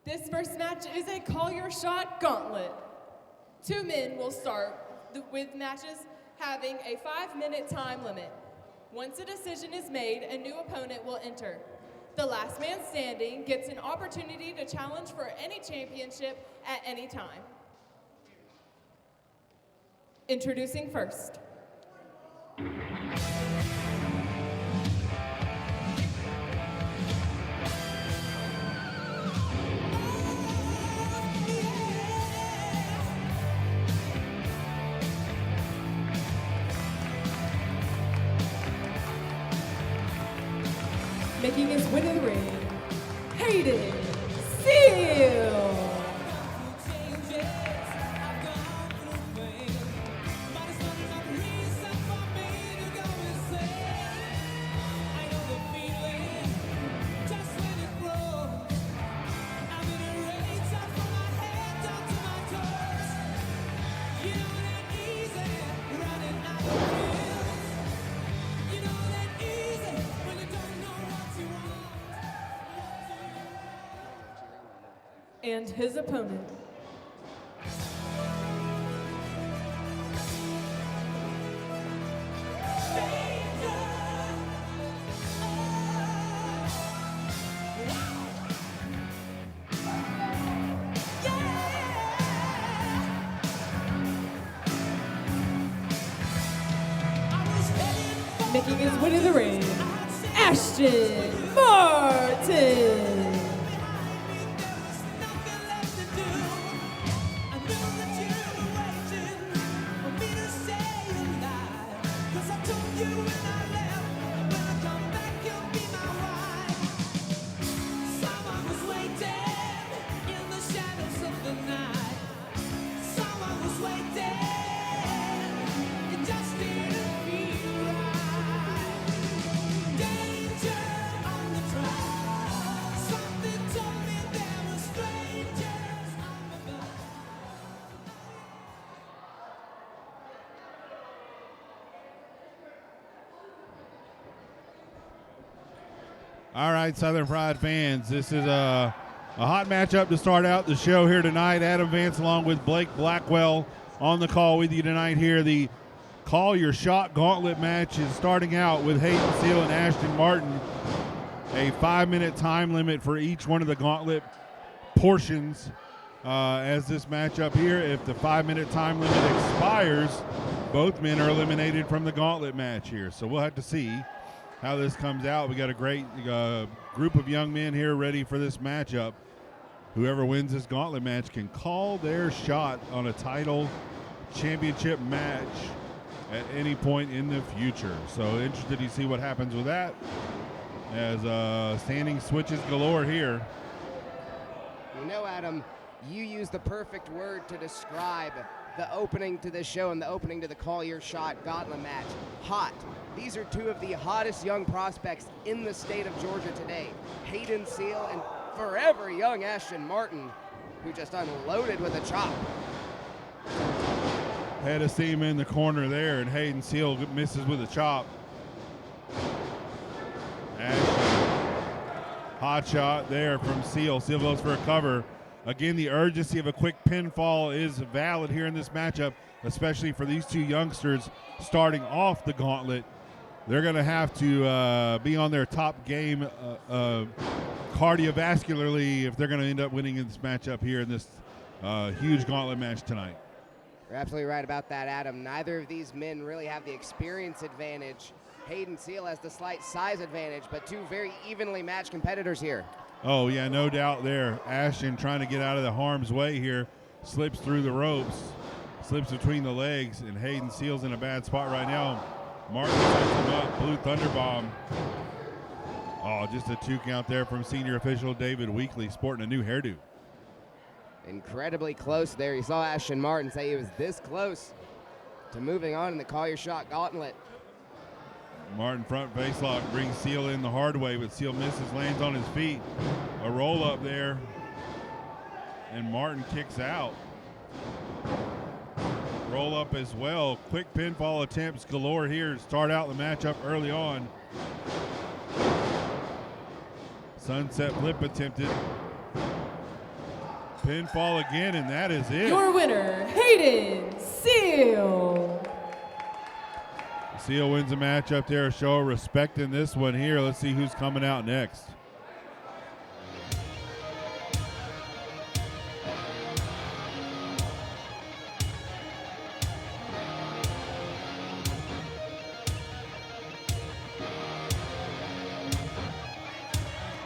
This first match is a Call Your Shot Gauntlet. 2 men will start with matches having a 5-minute time limit. Once a decision is made, a new opponent will enter. The last man standing gets an opportunity to challenge for any championship at any time. Introducing first. Making his way to the ring, Hayden Seal. And his opponent. Making his way to the ring, Ashton Martin. All right, Southern Pride fans, this is a hot matchup to start out the show here tonight. Adam Vance along with Blake Blackwell on the call with you tonight here. The Call Your Shot Gauntlet match is starting out with Hayden Seal and Ashton Martin. A 5-minute time limit for each one of the gauntlet portions as this matchup here. If the 5-minute time limit expires, both men are eliminated from the gauntlet match here. So we'll have to see how this comes out. We got a great group of young men here ready for this matchup. Whoever wins this gauntlet match can call their shot on a title championship match at any point in the future. So interested to see what happens with that as standing switches galore here. You know, Adam, you used the perfect word to describe the opening to this show and the opening to the Call Your Shot Gauntlet match. Hot. These are two of the hottest young prospects in the state of Georgia today. Hayden Seal and forever young Ashton Martin, who just unloaded with a chop. Had to see him in the corner there, and Hayden Seal misses with a chop. Ashton, hot shot there from Seal. Seal goes for a cover. Again, the urgency of a quick pinfall is valid here in this matchup, especially for these two youngsters starting off the gauntlet. They're going to have to be on their top game cardiovascularly if they're going to end up winning in this matchup here in this huge gauntlet match tonight. You're absolutely right about that, Adam. Neither of these men really have the experience advantage. Hayden Seal has the slight size advantage, but two very evenly matched competitors here. Oh, yeah, no doubt there. Ashton trying to get out of the harm's way here, slips through the ropes, slips between the legs, and Hayden Seal's in a bad spot right now. Martin sets him up, blue thunderbomb. Oh, just a 2 count there from senior official David Weekly, sporting a new hairdo. Incredibly close there. You saw Ashton Martin say he was this close to moving on in the Call Your Shot Gauntlet. Martin front face lock brings Seal in the hard way, but Seal misses, lands on his feet. A roll up there, and Martin kicks out. Roll up as well. Quick pinfall attempts galore here to start out the matchup early on. Sunset flip attempted. Pinfall again, and that is it. Your winner, Hayden Seal. Seal wins the match up there. Show of respect in this one here. Let's see who's coming out next.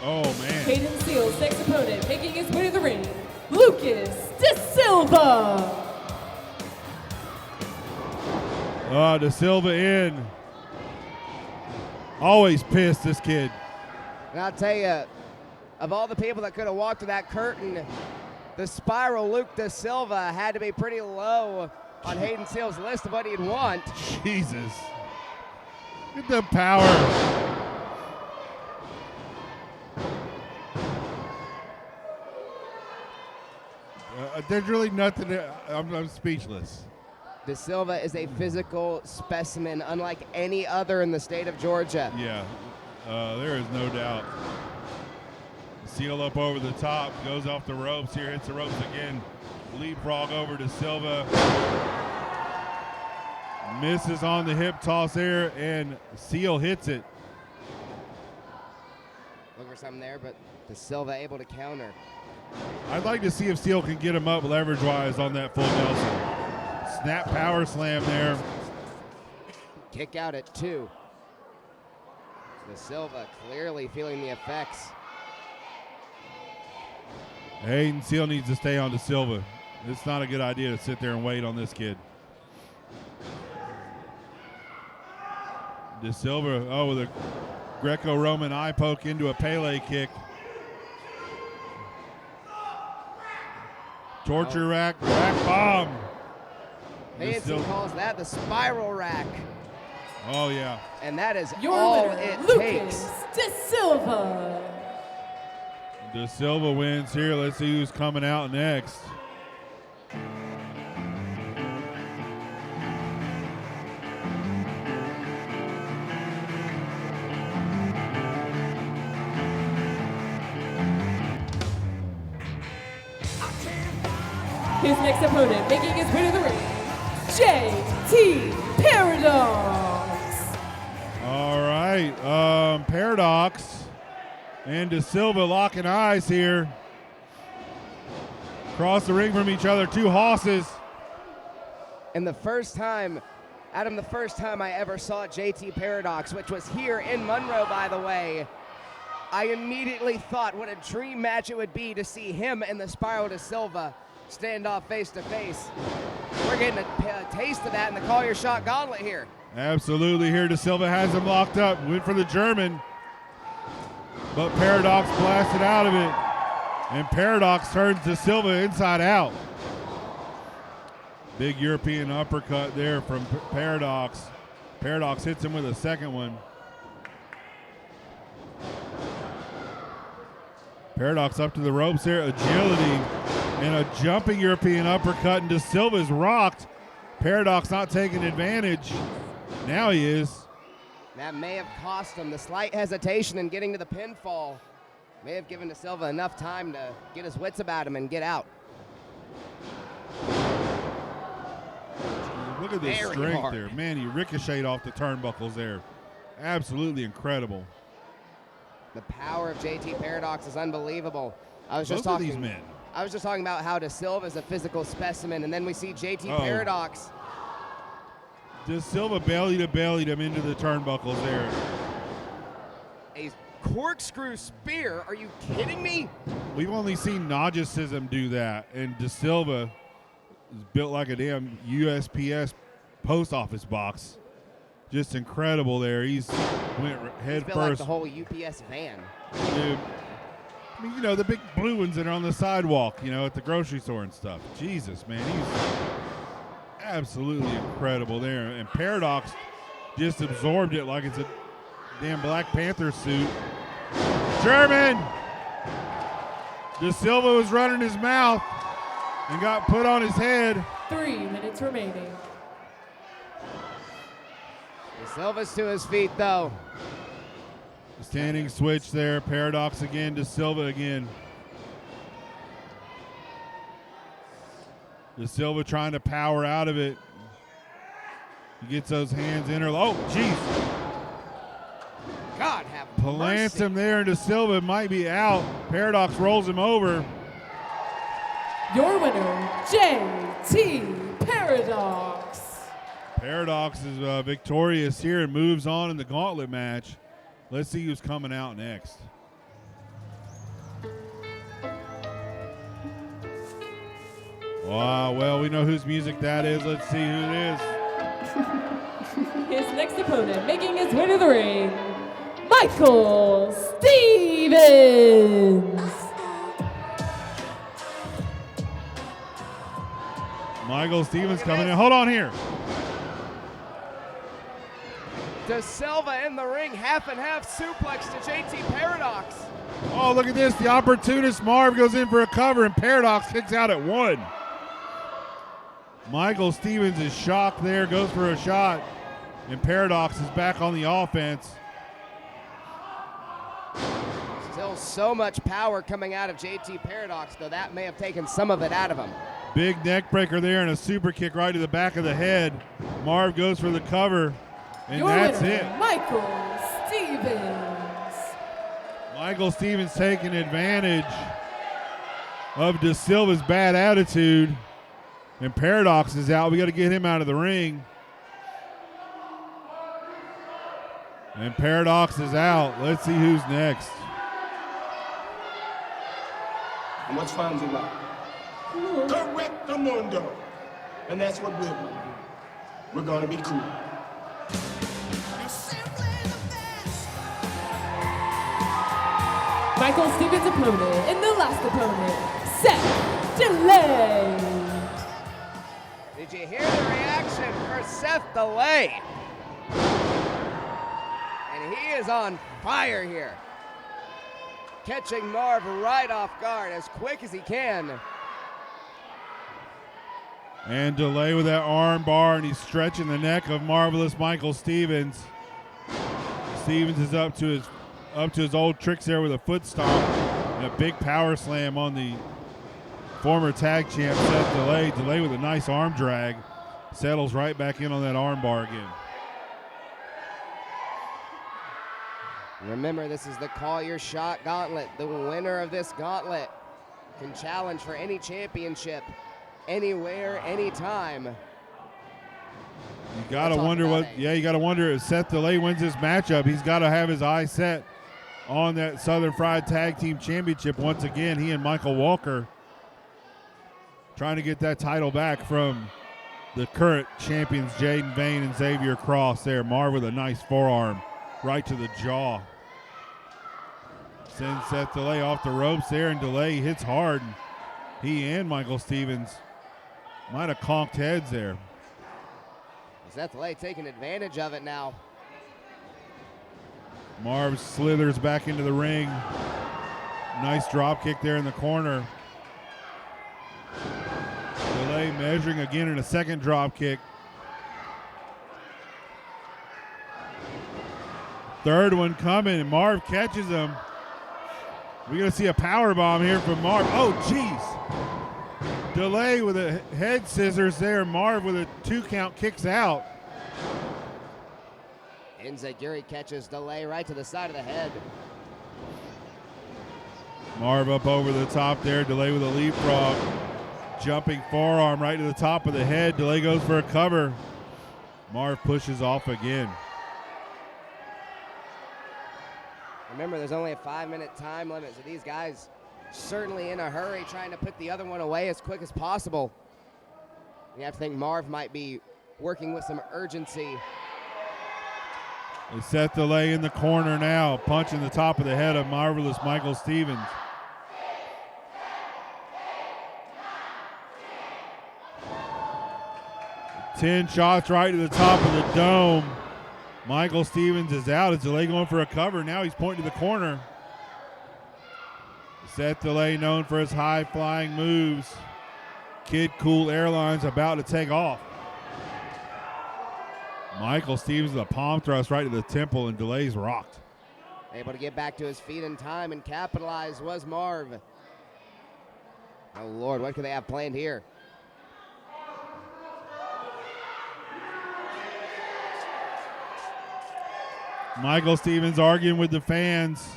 Oh, man. Hayden Seal's next opponent, making his way to the ring, Lucas DeSilva. DeSilva in. Always pissed, this kid. And I'll tell you, of all the people that could have walked to that curtain, the Spiral Luke DeSilva had to be pretty low on Hayden Seal's list of what he'd want. Jesus. Look at the power. There's really nothing. I'm speechless. DeSilva is a physical specimen unlike any other in the state of Georgia. Yeah, there is no doubt. Seal up over the top, goes off the ropes here, hits the ropes again. Leapfrog over to Silva. Misses on the hip toss there, and Seal hits it. Look for something there, but DeSilva able to counter. I'd like to see if Seal can get him up leverage-wise on that full Nelson. Snap power slam there. Kick out at 2. DeSilva clearly feeling the effects. Hayden Seal needs to stay on DeSilva. It's not a good idea to sit there and wait on this kid. DeSilva, with a Greco-Roman eye poke into a Pele kick. Torture rack bomb. Nancy calls that the spiral rack. Oh, yeah. And that is Your all winner, it Lucas takes. DeSilva. DeSilva wins here. Let's see who's coming out next. His next opponent, making his way to the ring, JT Paradox. All right, Paradox and DeSilva locking eyes here. Across the ring from each other, two hosses. And the first time I ever saw JT Paradox, which was here in Monroe, by the way, I immediately thought what a dream match it would be to see him and the Spiral DeSilva stand off face to face. We're getting a taste of that in the Call Your Shot Gauntlet here. Absolutely, here DeSilva has him locked up. Went for the German, but Paradox blasted out of it. And Paradox turns DeSilva inside out. Big European uppercut there from Paradox. Paradox hits him with a second one. Paradox up to the ropes there, agility, and a jumping European uppercut, and DeSilva's rocked. Paradox not taking advantage. Now he is. That may have cost him. The slight hesitation in getting to the pinfall may have given DeSilva enough time to get his wits about him and get out. Look at this Very strength hard. there. Man, he ricocheted off the turnbuckles there. Absolutely incredible. The power of JT Paradox is unbelievable. I was just Both of talking these men. I was just talking about how DeSilva is a physical specimen, and then we see JT Uh-oh. Paradox. DeSilva belly to bellied him into the turnbuckles there. A corkscrew spear? Are you kidding me? We've only seen Nagicism do that, and DeSilva is built like a damn USPS post office box. Just incredible there. He's went head He's built like first. the whole UPS van. Dude. I mean, the big blue ones that are on the sidewalk, at the grocery store and stuff. Jesus, man, he's absolutely incredible there. And Paradox just absorbed it like it's a damn Black Panther suit. German! DeSilva was running his mouth and got put on his head. 3 minutes remaining. DeSilva's to his feet, though. Standing switch there. Paradox again. DeSilva again. DeSilva trying to power out of it. He gets those hands in her. Oh, jeez. God have Plants mercy. him there, and DeSilva might be out. Paradox rolls him over. Your winner, JT Paradox. Paradox is victorious here and moves on in the Gauntlet match. Let's see who's coming out next. Well, we know whose music that is. Let's see who it is. His next opponent, making his way to the ring, Michael Stevens. Michael Stevens coming in. Hold on here. DeSilva in the ring, half and half suplex to JT Paradox. Oh, look at this. The opportunist Marv goes in for a cover, and Paradox kicks out at 1. Michael Stevens is shocked there, goes for a shot, and Paradox is back on the offense. Still so much power coming out of JT Paradox, though that may have taken some of it out of him. Big neck breaker there and a super kick right to the back of the head. Marv goes for the cover, and Your that's winner, it. Michael Stevens. Michael Stevens taking advantage of DeSilva's bad attitude, and Paradox is out. We got to get him out of the ring. And Paradox is out. Let's see who's next. How much fun do you like? Correct the mundo. And that's what we're going to do. We're going to be cool. Michael Stevens' opponent and the last opponent, Seth Delay. Did you hear the reaction for Seth Delay? And he is on fire here. Catching Marv right off guard as quick as he can. And Delay with that arm bar, and he's stretching the neck of marvelous Michael Stevens. Stevens is up to his old tricks there with a foot stomp and a big power slam on the former tag champ Seth Delay. Delay with a nice arm drag, settles right back in on that arm bar again. Remember, this is the Call Your Shot Gauntlet. The winner of this gauntlet can challenge for any championship, anywhere, anytime. You gotta wonder you gotta wonder if Seth Delay wins this matchup. He's gotta have his eye set on that Southern Fried Tag Team Championship once again. He and Michael Walker trying to get that title back from the current champions Jaden Vane and Xavier Cross there. Marv with a nice forearm right to the jaw. Sends Seth Delay off the ropes there, and Delay hits hard. He and Michael Stevens might have conked heads there. Seth Delay taking advantage of it now. Marv slithers back into the ring. Nice drop kick there in the corner. Delay measuring again in a second drop kick. Third one coming, and Marv catches him. We're going to see a power bomb here from Marv. Oh, jeez. Delay with a head scissors there. Marv with a 2 count kicks out. Xavier catches Delay right to the side of the head. Marv up over the top there. Delay with a leapfrog. Jumping forearm right to the top of the head. Delay goes for a cover. Marv pushes off again. Remember, there's only a 5-minute time limit, so these guys certainly in a hurry trying to put the other one away as quick as possible. You have to think Marv might be working with some urgency. They set Delay in the corner now, punching the top of the head of marvelous Michael Stevens. Ten shots right to the top of the dome. Michael Stevens is out. Is Delay going for a cover? Now he's pointing to the corner. Seth Delay, known for his high-flying moves. Kid Cool Airlines about to take off. Michael Stevens with a palm thrust right to the temple, and Delay's rocked. Able to get back to his feet in time and capitalize was Marv. Oh, Lord, what could they have planned here? Michael Stevens arguing with the fans.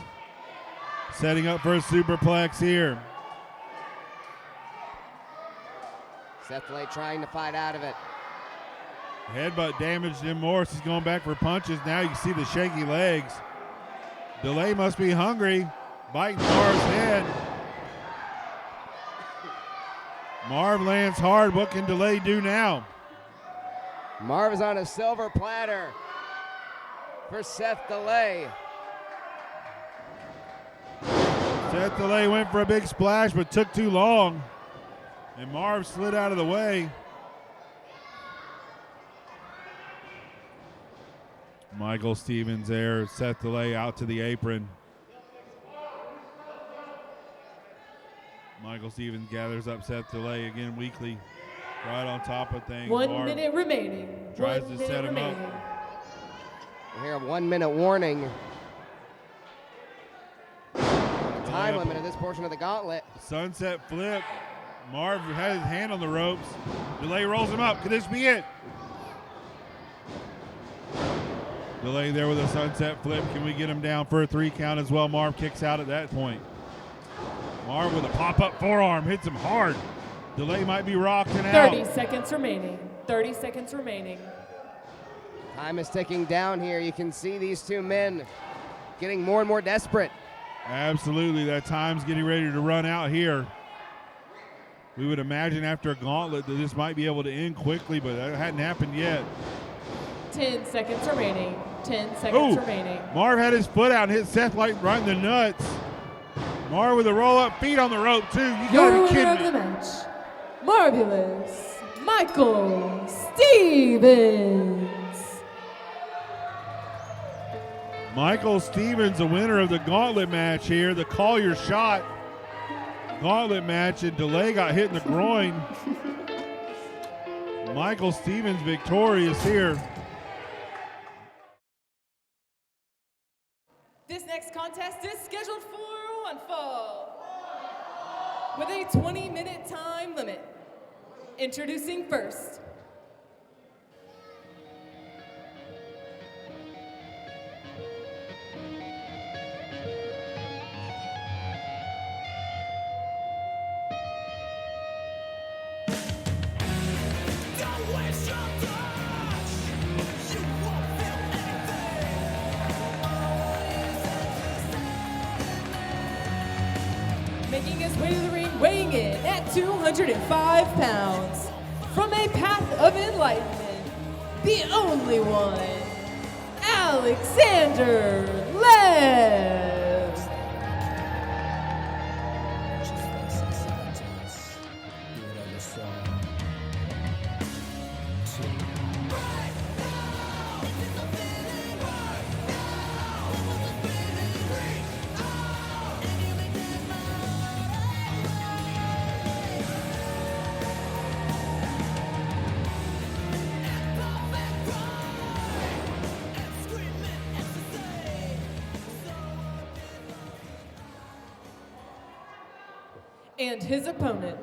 Setting up for a superplex here. Seth Delay trying to fight out of it. Headbutt damaged him more. He's going back for punches. Now you see the shaky legs. Delay must be hungry. Biting Marv's head. Marv lands hard. What can Delay do now? Marv is on a silver platter for Seth Delay. Seth Delay went for a big splash but took too long. And Marv slid out of the way. Michael Stevens there. Seth Delay out to the apron. Michael Stevens gathers up Seth Delay again weakly. Right on top of things. 1 minute remaining. Tries to set him up. We hear a 1 minute warning. Time limit of this portion of the gauntlet. Sunset flip. Marv has his hand on the ropes. Delay rolls him up. Could this be it? Delay there with a sunset flip. Can we get him down for a 3 count as well? Marv kicks out at that point. Marv with a pop-up forearm. Hits him hard. Delay might be rocked and out. 30 seconds remaining. 30 seconds remaining. Time is ticking down here. You can see these two men getting more and more desperate. Absolutely. That time's getting ready to run out here. We would imagine after a gauntlet that this might be able to end quickly, but that hadn't happened yet. 10 seconds remaining. 10 seconds remaining. Marv had his foot out and hit Seth like right in the nuts. Marv with a roll-up feet on the rope, too. You gotta be kidding me. Of the match, Marvelous Michael Stevens. Michael Stevens, the winner of the gauntlet match here, the Call Your Shot gauntlet match, and Delay got hit in the groin. Michael Stevens victorious here. This next contest is scheduled for one fall with a 20-minute time limit. Introducing first, making his way to the ring, weighing in at 205 pounds, from a path of enlightenment, the only one, Alexander Lev. And his opponent,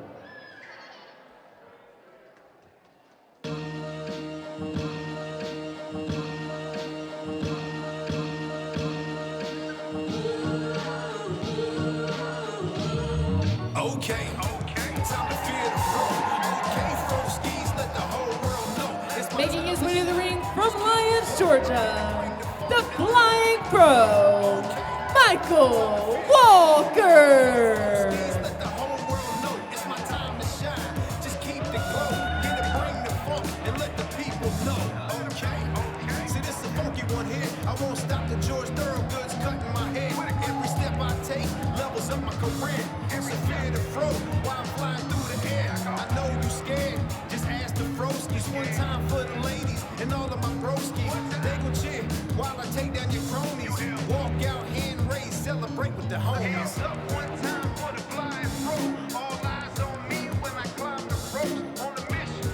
Okay, time to fear the flow. Okay, Froskies, let the whole world know. It's my making time his to way to the shine. ring from Lyons, Georgia, the Flying Pro, Michael Walker. Let the whole world know it's my time to shine. Just keep the glow, get it, bring the funk, and let the people know. Okay. See, this is a funky one here. I won't stop the George Thorogood's cutting my head. Every step I take levels up my career. It's a fear to fro while I'm flying through the air. I know you scared. Just ask the Froskies. One time for the ladies and all of my broskies. They gon' cheer while I take down your cronies. Walk out, hand raised, celebrate with the homies. Hands up one time for the flying pro. All eyes on me when I climb the ropes. On a mission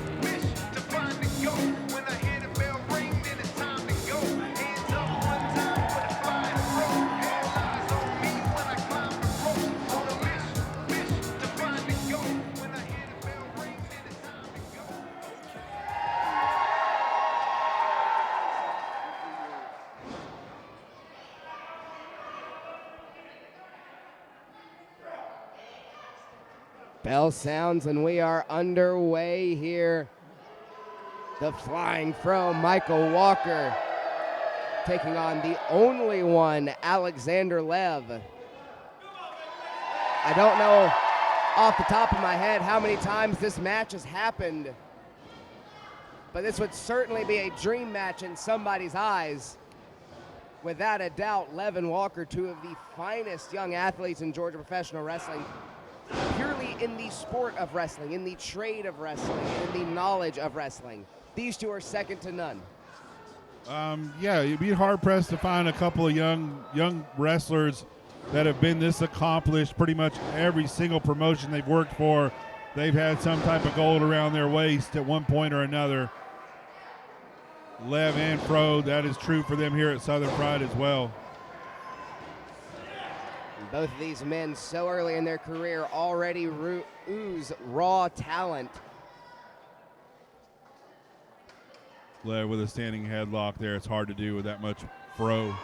to find the goal. When I hear the bell ring, then it's time to go. Hands up one time for the flying pro. All eyes on me when I climb the ropes. On a mission to find the goal. When I hear the bell ring, then it's time to go. Bell sounds and we are underway here. The flying throw, Michael Walker, taking on the only one, Alexander Lev. I don't know off the top of my head how many times this match has happened, but this would certainly be a dream match in somebody's eyes. Without a doubt, Lev and Walker, two of the finest young athletes in Georgia professional wrestling, purely in the sport of wrestling, in the trade of wrestling, in the knowledge of wrestling. These two are second to none. Yeah, you'd be hard-pressed to find a couple of young wrestlers that have been this accomplished. Pretty much every single promotion they've worked for, they've had some type of gold around their waist at one point or another. Lev and Fro, that is true for them here at Southern Pride as well. Both of these men so early in their career already ooze raw talent. Lev with a standing headlock there. It's hard to do with that much Fro.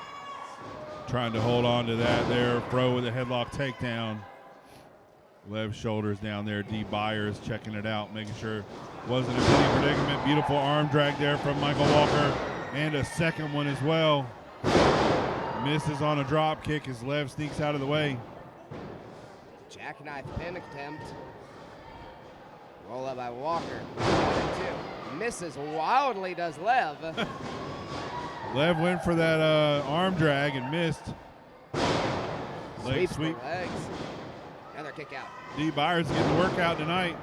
Trying to hold on to that there. Fro with a headlock takedown. Lev's shoulders down there. D. Byers checking it out, making sure it wasn't a any predicament. Beautiful arm drag there from Michael Walker. And a second one as well. Misses on a drop kick as Lev sneaks out of the way. Jackknife pin attempt. Roll up by Walker. 1 2. Misses wildly, does Lev. Lev went for that arm drag and missed. Leg sweep. Legs. Another kick out. D. Byers getting the workout tonight.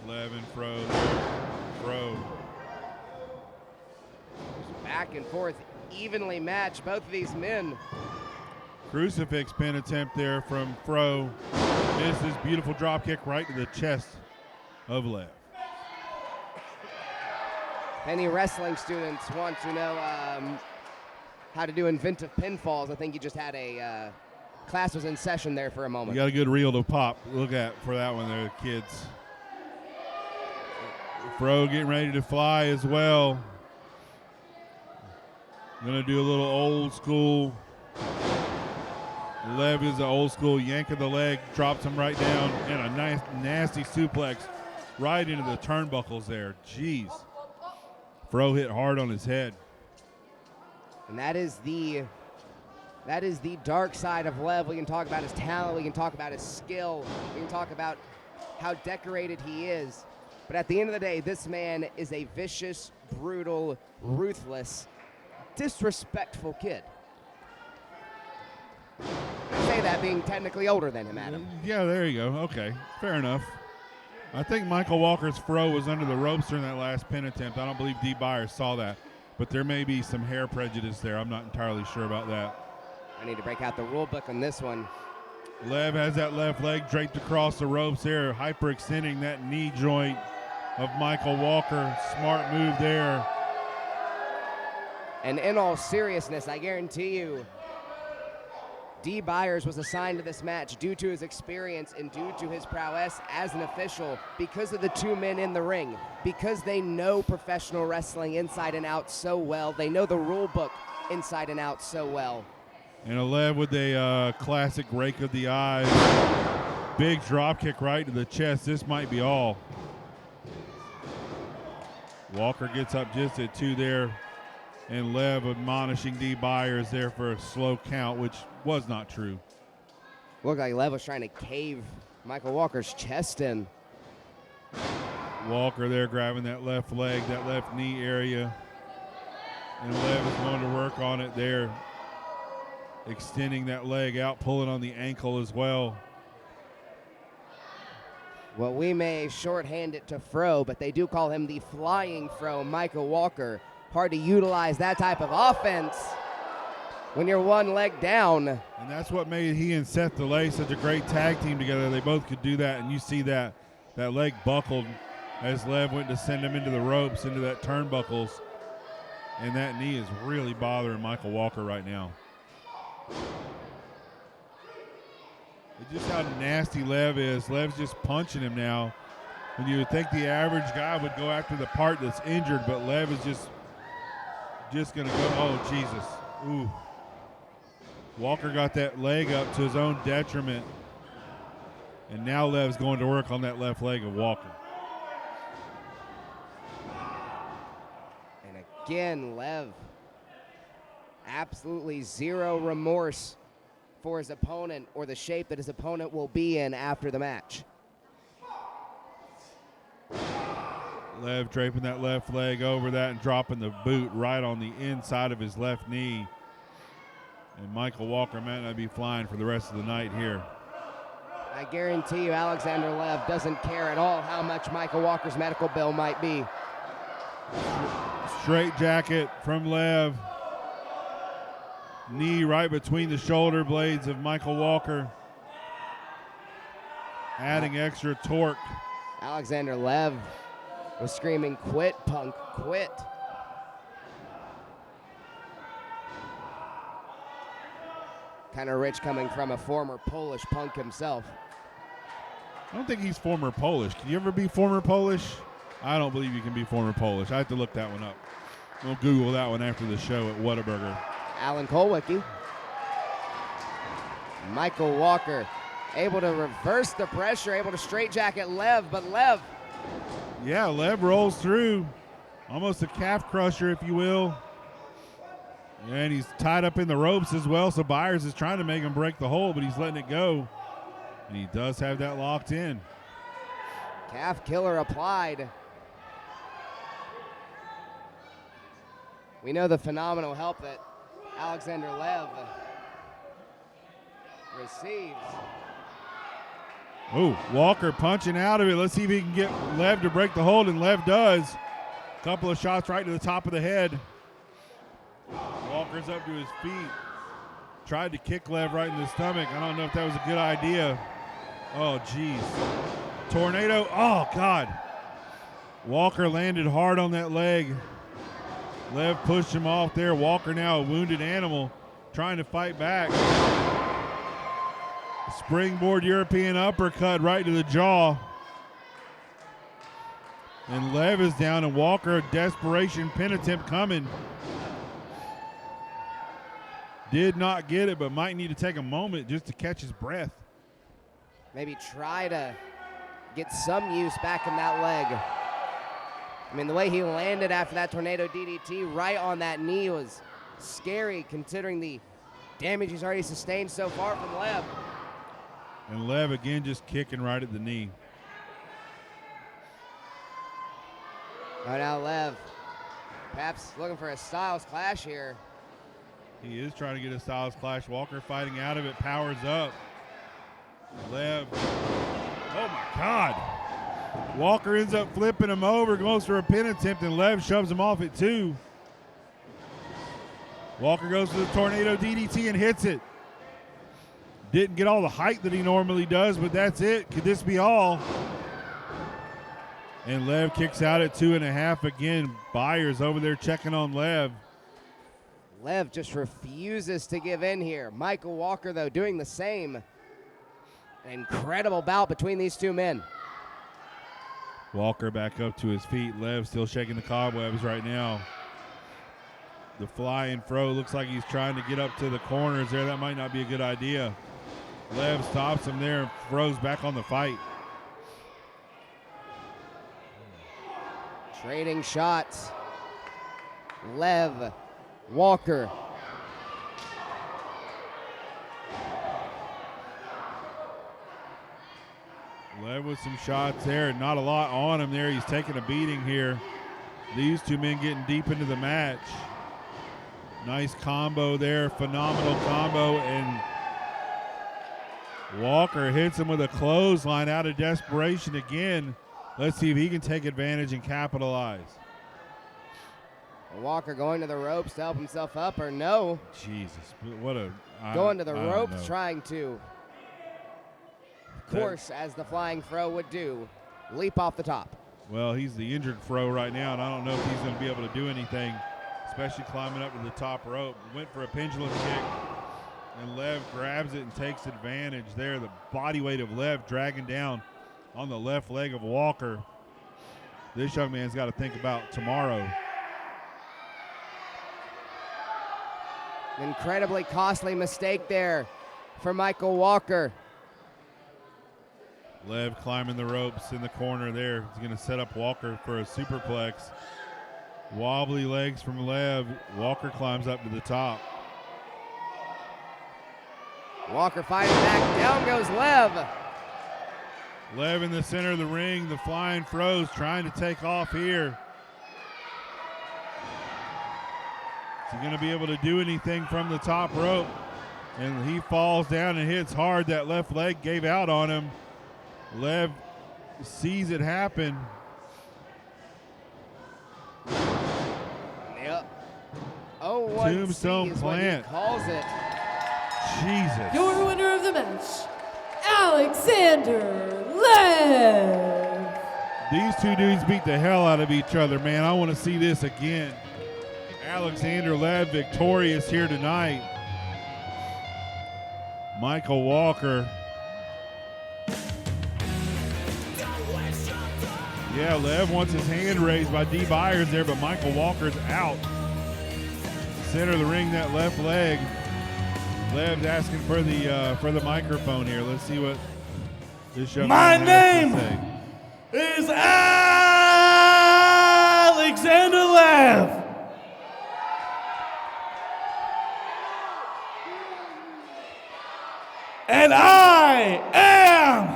Lev and Fro there. Fro. Back and forth, evenly matched, both of these men. Crucifix pin attempt there from Fro. Misses. Beautiful drop kick right to the chest of Lev. If any wrestling students want to know how to do inventive pinfalls, I think you just had a class was in session there for a moment. You got a good reel to pop. Look at for that one there, kids. Fro getting ready to fly as well. Gonna do a little old school. Lev is an old school yank of the leg, drops him right down, and a nice nasty suplex right into the turnbuckles there. Jeez. Fro hit hard on his head. And that is the dark side of Lev. We can talk about his talent, we can talk about his skill, we can talk about how decorated he is. But at the end of the day, this man is a vicious, brutal, ruthless, disrespectful kid. I say that being technically older than him, Adam. Yeah, there you go. Okay, fair enough. I think Michael Walker's Fro was under the ropes during that last pin attempt. I don't believe D. Byers saw that, but there may be some hair prejudice there. I'm not entirely sure about that. I need to break out the rule book on this one. Lev has that left leg draped across the ropes there, hyperextending that knee joint of Michael Walker. Smart move there. And in all seriousness, I guarantee you, D. Byers was assigned to this match due to his experience and due to his prowess as an official, because of the two men in the ring, because they know professional wrestling inside and out so well. They know the rule book inside and out so well. And a Lev with a classic rake of the eyes. Big drop kick right to the chest. This might be all. Walker gets up just at 2 there. And Lev admonishing D. Byers there for a slow count, which was not true. Looked like Lev was trying to cave Michael Walker's chest in. Walker there grabbing that left leg, that left knee area. And Lev is going to work on it there. Extending that leg out, pulling on the ankle as well. Well, we may shorthand it to Fro, but they do call him the Flying Fro, Michael Walker. Hard to utilize that type of offense when you're one leg down. And that's what made he and Seth Delay such a great tag team together. They both could do that, and you see that leg buckled as Lev went to send him into the ropes, into that turnbuckles. And that knee is really bothering Michael Walker right now. It's just how nasty Lev is. Lev's just punching him now. When you would think the average guy would go after the part that's injured, but Lev is just going to go, oh, Jesus. Ooh. Walker got that leg up to his own detriment. And now Lev's going to work on that left leg of Walker. And again, Lev, absolutely zero remorse for his opponent or the shape that his opponent will be in after the match. Lev draping that left leg over that and dropping the boot right on the inside of his left knee. And Michael Walker might not be flying for the rest of the night here. I guarantee you Alexander Lev doesn't care at all how much Michael Walker's medical bill might be. Straight jacket from Lev. Knee right between the shoulder blades of Michael Walker. Adding extra torque. Alexander Lev was screaming, "Quit, punk, quit." Kind of rich coming from a former Polish punk himself. I don't think he's former Polish. Can you ever be former Polish? I don't believe you can be former Polish. I have to look that one up. We'll Google that one after the show at Whataburger. Alan Kolwicki. Michael Walker able to reverse the pressure, able to straightjacket Lev, but Lev. Yeah, Lev rolls through. Almost a calf crusher, if you will. And he's tied up in the ropes as well, so Byers is trying to make him break the hold, but he's letting it go. And he does have that locked in. Calf killer applied. We know the phenomenal help that Alexander Lev receives. Oh, Walker punching out of it. Let's see if he can get Lev to break the hold, and Lev does. Couple of shots right to the top of the head. Walker's up to his feet. Tried to kick Lev right in the stomach. I don't know if that was a good idea. Oh, geez. Tornado. Oh, God. Walker landed hard on that leg. Lev pushed him off there. Walker now a wounded animal trying to fight back. Springboard European uppercut right to the jaw. And Lev is down, and Walker, a desperation pin attempt coming. Did not get it, but might need to take a moment just to catch his breath. Maybe try to get some use back in that leg. I mean, the way he landed after that tornado DDT right on that knee was scary considering the damage he's already sustained so far from Lev. And Lev again just kicking right at the knee. Right now Lev, perhaps looking for a Styles clash here. He is trying to get a Styles clash. Walker fighting out of it, powers up. Lev, oh my God. Walker ends up flipping him over, goes for a pin attempt, and Lev shoves him off it too. Walker goes to the tornado DDT and hits it. Didn't get all the height that he normally does, but that's it. Could this be all? And Lev kicks out at 2.5 again. Byers over there checking on Lev. Lev just refuses to give in here. Michael Walker, though, doing the same. An incredible bout between these two men. Walker back up to his feet. Lev still shaking the cobwebs right now. The flying fro looks like he's trying to get up to the corners there. That might not be a good idea. Lev stops him there and throws back on the fight. Trading shots. Lev, Walker. Lev with some shots there. Not a lot on him there. He's taking a beating here. These two men getting deep into the match. Nice combo there. Phenomenal combo. And Walker hits him with a clothesline out of desperation again. Let's see if he can take advantage and capitalize. Walker going to the ropes to help himself up, or no? Jesus, what a... Going to the ropes, trying to, of course, as the flying fro would do, leap off the top. Well, he's the injured fro right now, and I don't know if he's going to be able to do anything, especially climbing up to the top rope. Went for a pendulum kick, and Lev grabs it and takes advantage there. The body weight of Lev dragging down on the left leg of Walker. This young man's got to think about tomorrow. An incredibly costly mistake there for Michael Walker. Lev climbing the ropes in the corner there. He's going to set up Walker for a superplex. Wobbly legs from Lev. Walker climbs up to the top. Walker fighting back. Down goes Lev. Lev in the center of the ring. The flying throws trying to take off here. Is he going to be able to do anything from the top rope? And he falls down and hits hard. That left leg gave out on him. Lev sees it happen. Yep. Oh, what Tombstone is plant. What he calls it. Jesus. Your winner of the match, Alexander Lev. These two dudes beat the hell out of each other, man. I want to see this again. Alexander Lev victorious here tonight. Michael Walker. Yeah, Lev wants his hand raised by D. Byers there, but Michael Walker's out. Center of the ring, that left leg. Lev's asking for the microphone here. Let's see what this show My has name to say. is Alexander Lev. And I am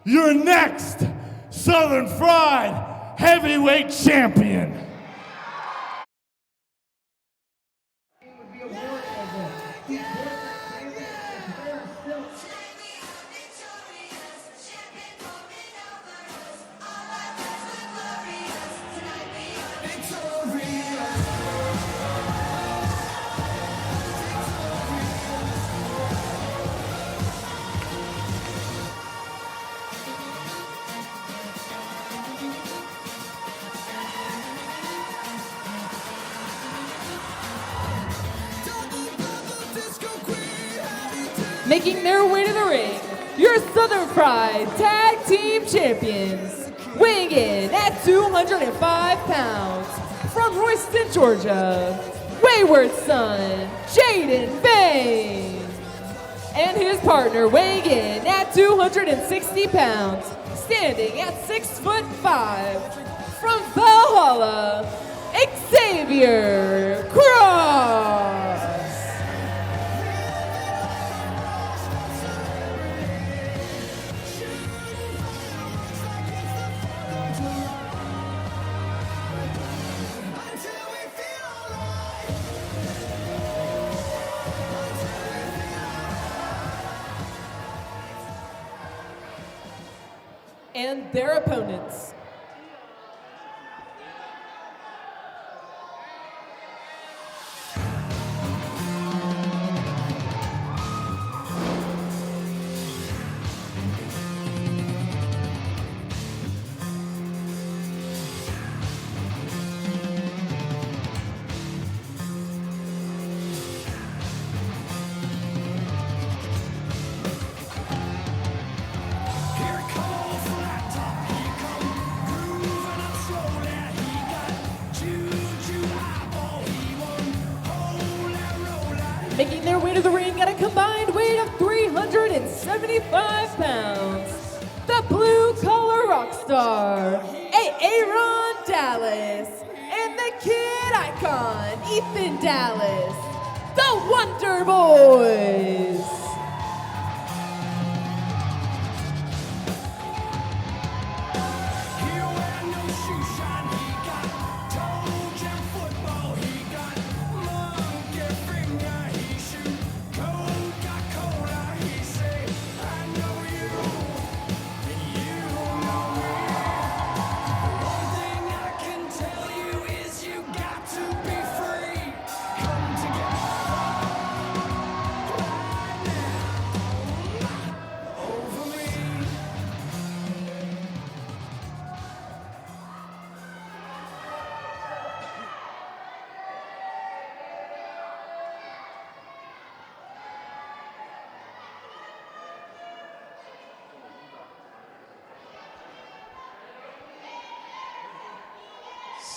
your next Southern Fried Heavyweight Champion. Making their way to the ring, your Southern Fried Tag Team Champions, weighing in at 205 pounds, from Royston, Georgia, Wayward Son, Jaden Bain, and his partner weighing in at 260 pounds, standing at 6'5", from Valhalla, Xavier Cross. And their opponents. Making their way to the ring at a combined weight of 375 pounds, the blue-collar rock star, Aaron Dallas, and the kid icon, Ethan Dallas, the Wonder Boys.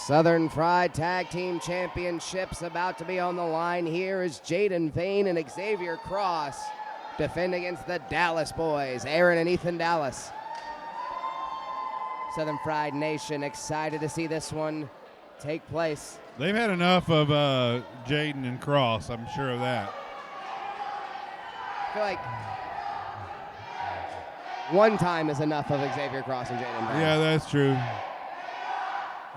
Southern Fried Tag Team Championships about to be on the line. Here is Jaden Vane and Xavier Cross defend against the Dallas boys, Aaron and Ethan Dallas. Southern Fried Nation excited to see this one take place. They've had enough of Jaden and Cross, I'm sure of that. I feel like one time is enough of Xavier Cross and Jaden Vane. Yeah, that's true.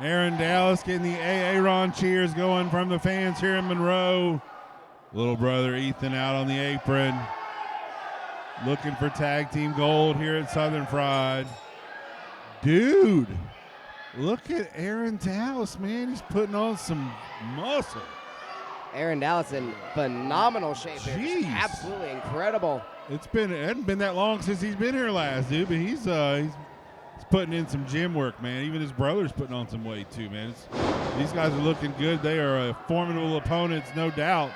Aaron Dallas getting the Aaron cheers going from the fans here in Monroe. Little brother Ethan out on the apron. Looking for tag team gold here at Southern Fried. Dude, look at Aaron Dallas, man. He's putting on some muscle. Aaron Dallas in phenomenal shape here. Jeez. Just absolutely incredible. It hadn't been that long since he's been here last, dude, but he's putting in some gym work, man. Even his brother's putting on some weight too, man. These guys are looking good. They are formidable opponents, no doubt,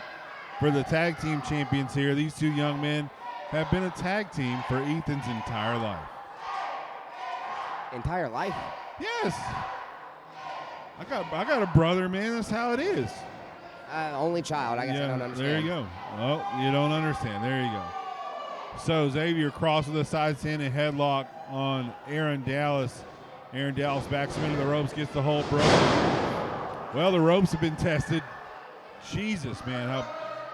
for the tag team champions here. These two young men have been a tag team for Ethan's entire life. Entire life? Yes. I got a brother, man. That's how it is. Only child. I guess I don't understand. There you go. Oh, you don't understand. There you go. So Xavier Cross with a side standing headlock on Aaron Dallas. Aaron Dallas backs him into the ropes, gets the hold broken. Well, the ropes have been tested. Jesus, man, how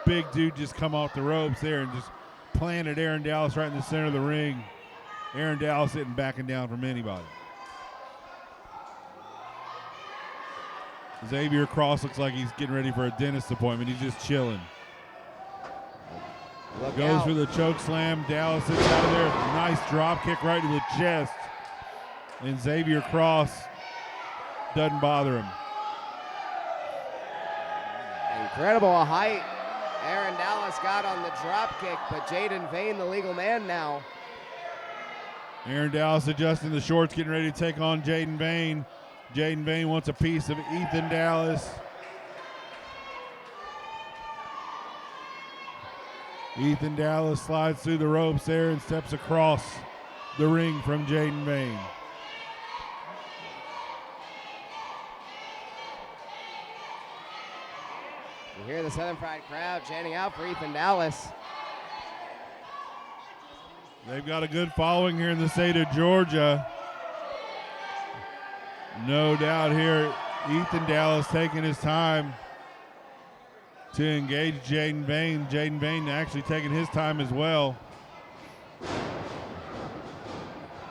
big dude just come off the ropes there and just planted Aaron Dallas right in the center of the ring. Aaron Dallas isn't backing down from anybody. Xavier Cross looks like he's getting ready for a dentist appointment. He's just chilling. Goes for the choke slam. Dallas sits out of there. Nice drop kick right to the chest. And Xavier Cross doesn't bother him. Incredible height Aaron Dallas got on the drop kick, but Jaden Vane, the legal man now. Aaron Dallas adjusting the shorts, getting ready to take on Jaden Vane. Jaden Vane wants a piece of Ethan Dallas. Ethan Dallas slides through the ropes there and steps across the ring from Jaden Vane. You hear the Southern Fried crowd chanting out for Ethan Dallas. They've got a good following here in the state of Georgia. No doubt here, Ethan Dallas taking his time to engage Jaden Vane. Jaden Vane actually taking his time as well.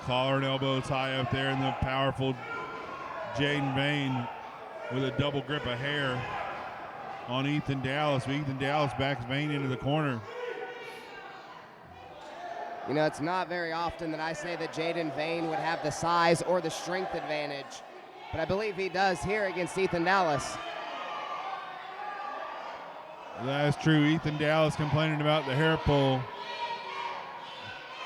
Collar and elbow tie up there, and the powerful Jaden Vane with a double grip of hair on Ethan Dallas. Ethan Dallas backs Vane into the corner. You know, it's not very often that I say that Jaden Vane would have the size or the strength advantage, but I believe he does here against Ethan Dallas. That's true. Ethan Dallas complaining about the hair pull.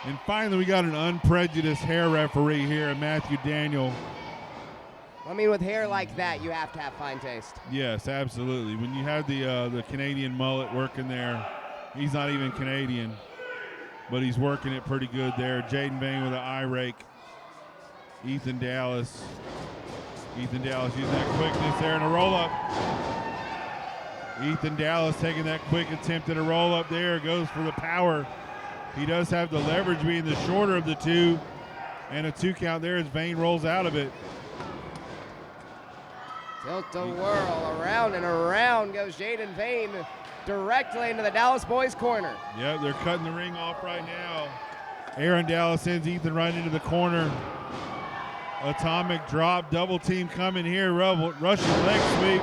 And finally, we got an unprejudiced hair referee here, Matthew Daniel. I mean, with hair like that, you have to have fine taste. Yes, absolutely. When you have the Canadian mullet working there, he's not even Canadian, but he's working it pretty good there. Jaden Vane with an eye rake. Ethan Dallas using that quickness there and a roll-up. Ethan Dallas taking that quick attempt at a roll-up there, goes for the power. He does have the leverage being the shorter of the two, and a 2 count there as Vane rolls out of it. Tilt-a-whirl, around and around goes Jaden Vane, directly into the Dallas boys' corner. Yeah, they're cutting the ring off right now. Aaron Dallas sends Ethan right into the corner. Atomic drop, double team coming here, Russian leg sweep.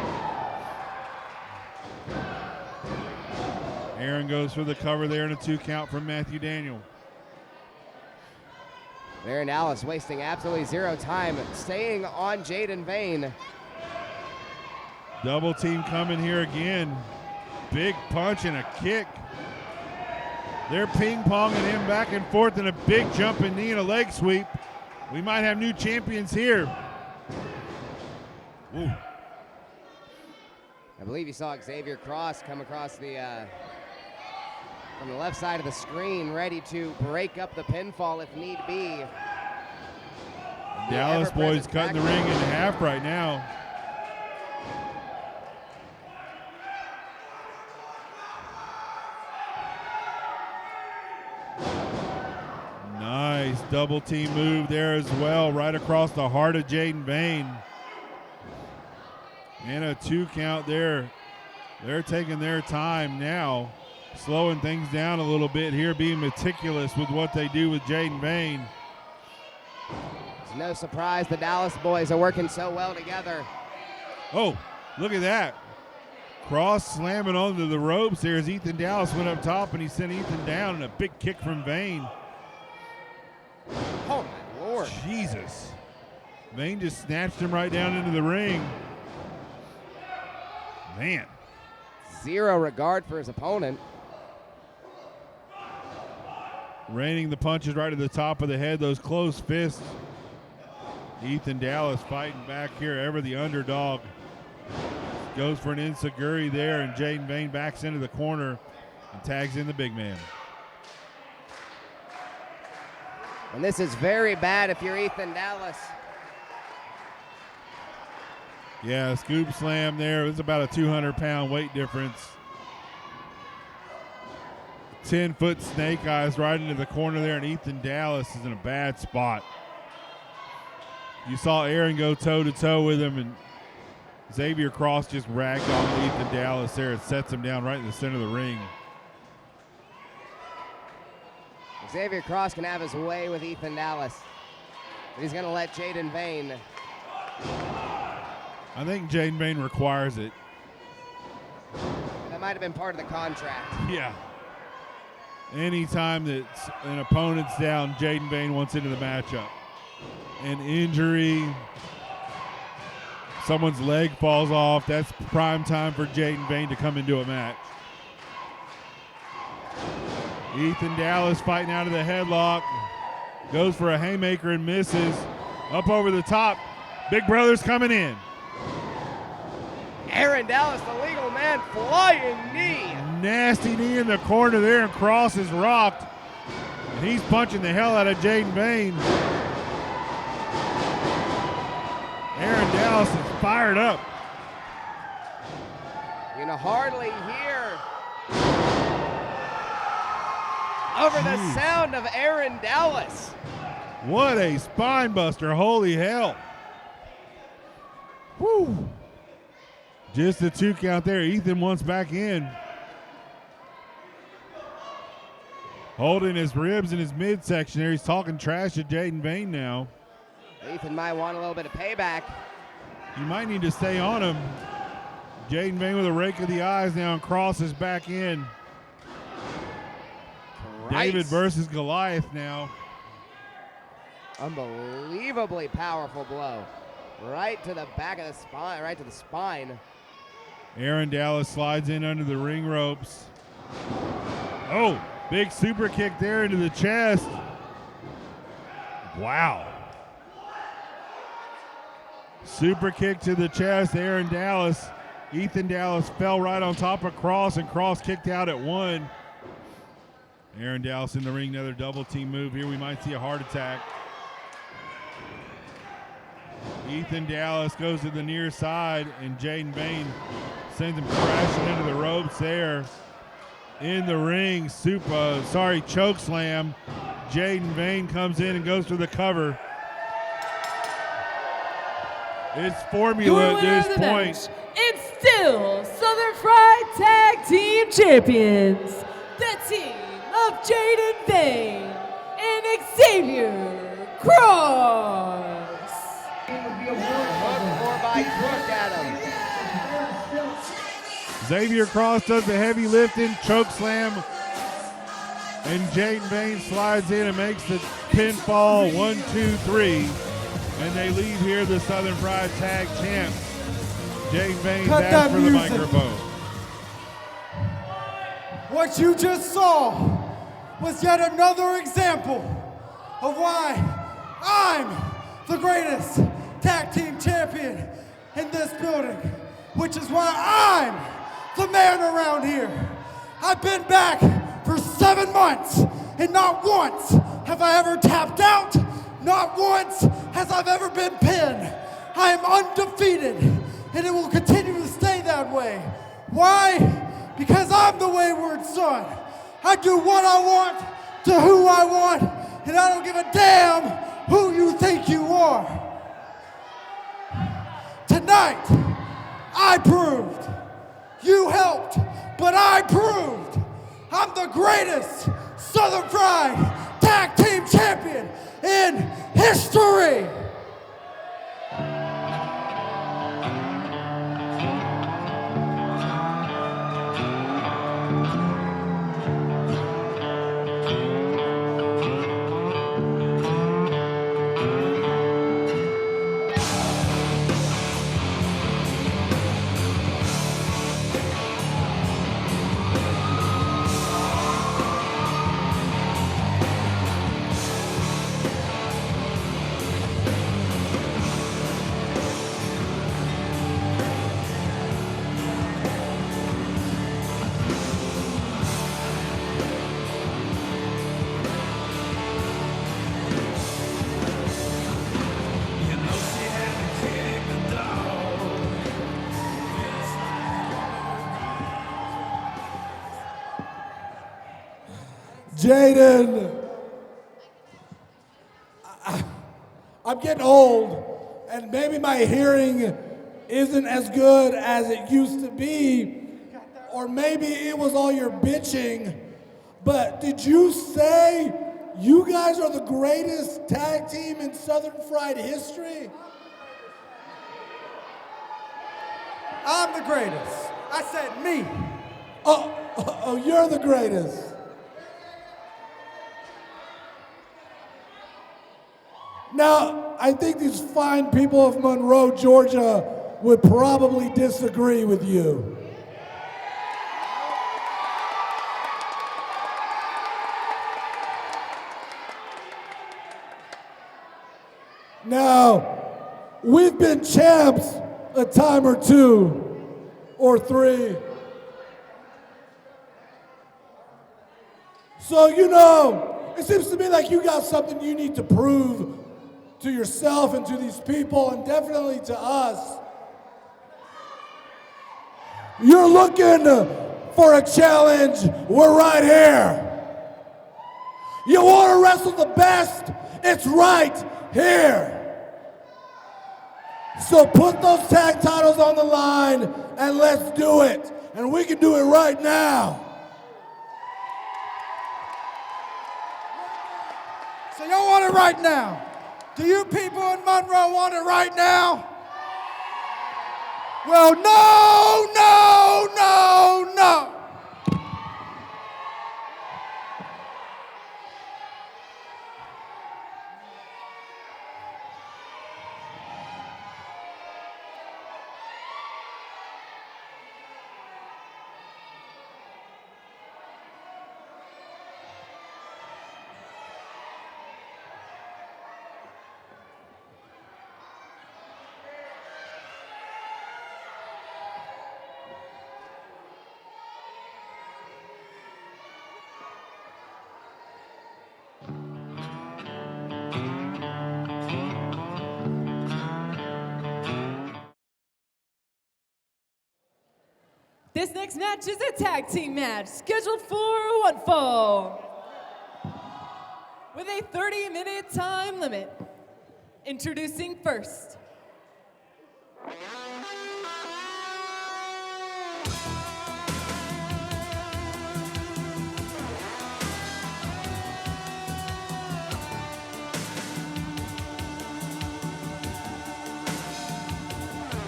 Aaron goes for the cover there and a 2 count from Matthew Daniel. Aaron Dallas wasting absolutely zero time, staying on Jaden Vane. Double team coming here again. Big punch and a kick. They're ping-ponging him back and forth in a big jumping knee and a leg sweep. We might have new champions here. Ooh. I believe you saw Xavier Cross come across the from the left side of the screen, ready to break up the pinfall if need be. Dallas boys cutting the ring in half right now. double team move there as well, right across the heart of Jaden Vane. And a 2 count there. They're taking their time now, slowing things down a little bit here, being meticulous with what they do with Jaden Vane. It's no surprise the Dallas boys are working so well together. Oh, look at that. Cross slamming onto the ropes there as Ethan Dallas went up top and he sent Ethan down, and a big kick from Vane. Oh, my Lord. Jesus. Vane just snatched him right down into the ring. Man. Zero regard for his opponent. Raining the punches right at the top of the head, those closed fists. Ethan Dallas fighting back here, ever the underdog. Goes for an enziguri there, and Jaden Vane backs into the corner and tags in the big man. And this is very bad if you're Ethan Dallas. Yeah, scoop slam there. It's about a 200-pound weight difference. 10-foot snake eyes right into the corner there, and Ethan Dallas is in a bad spot. You saw Aaron go toe-to-toe with him, and Xavier Cross just ragged on Ethan Dallas there. It sets him down right in the center of the ring. Xavier Cross can have his way with Ethan Dallas. But he's going to let Jaden Vane. I think Jaden Vane requires it. That might have been part of the contract. Yeah. Anytime that an opponent's down, Jaden Vane wants into the matchup. An injury, someone's leg falls off, that's prime time for Jaden Vane to come into a match. Ethan Dallas fighting out of the headlock. Goes for a haymaker and misses. Up over the top. Big Brother's coming in. Aaron Dallas, the legal man, flying knee. Nasty knee in the corner there, and Cross is rocked. And he's punching the hell out of Jaden Vane. Aaron Dallas is fired up. You can hardly hear over the sound of Aaron Dallas. What a spine buster, holy hell. Woo. Just a 2 count there. Ethan wants back in. Holding his ribs in his midsection there. He's talking trash to Jaden Vane now. Ethan might want a little bit of payback. You might need to stay on him. Jaden Vane with a rake of the eyes now, and Cross is back in. David versus Goliath now. Unbelievably powerful blow. Right to the back of the spine, right to the spine. Aaron Dallas slides in under the ring ropes. Oh, big super kick there into the chest. Wow. Super kick to the chest, Aaron Dallas. Ethan Dallas fell right on top of Cross, and Cross kicked out at 1. Aaron Dallas in the ring, another double team move here. We might see a heart attack. Ethan Dallas goes to the near side, and Jaden Vane sends him crashing into the ropes there. In the ring, choke slam. Jaden Vane comes in and goes for the cover. It's formula at this point. It's still Southern Fried Tag Team Champions, the team of Jaden Vane and Xavier Cross. Xavier Cross does the heavy lifting, choke slam, and Jaden Vane slides in and makes the pinfall 1, 2, 3. And they leave here the Southern Fried Tag Champs. Jaden Vane back for the microphone. What you just saw was yet another example of why I'm the greatest tag team champion in this building, which is why I'm the man around here. I've been back for 7 months, and not once have I ever tapped out. Not once has I've ever been pinned. I am undefeated, and it will continue to stay that way. Why? Because I'm the wayward son. I do what I want, to who I want, and I don't give a damn who you think you are. Tonight, I proved. You helped, but I proved. I'm the greatest Southern Fried Tag Team Champion in history. Jaden, I'm getting old, and maybe my hearing isn't as good as it used to be, or maybe it was all your bitching, but did you say you guys are the greatest tag team in Southern Fried history? I'm the greatest. I said me. Oh, you're the greatest. Now, I think these fine people of Monroe, Georgia would probably disagree with you. Now, we've been champs a time or two, or three. So, you know, it seems to me like you got something you need to prove to yourself and to these people, and definitely to us. You're looking for a challenge, we're right here. You want to wrestle the best? It's right here. So put those tag titles on the line and let's do it. And we can do it right now. So y'all want it right now? Do you people in Monroe want it right now? Well, no, no, no, no. This next match is a tag team match scheduled for one fall with a 30-minute time limit. Introducing first.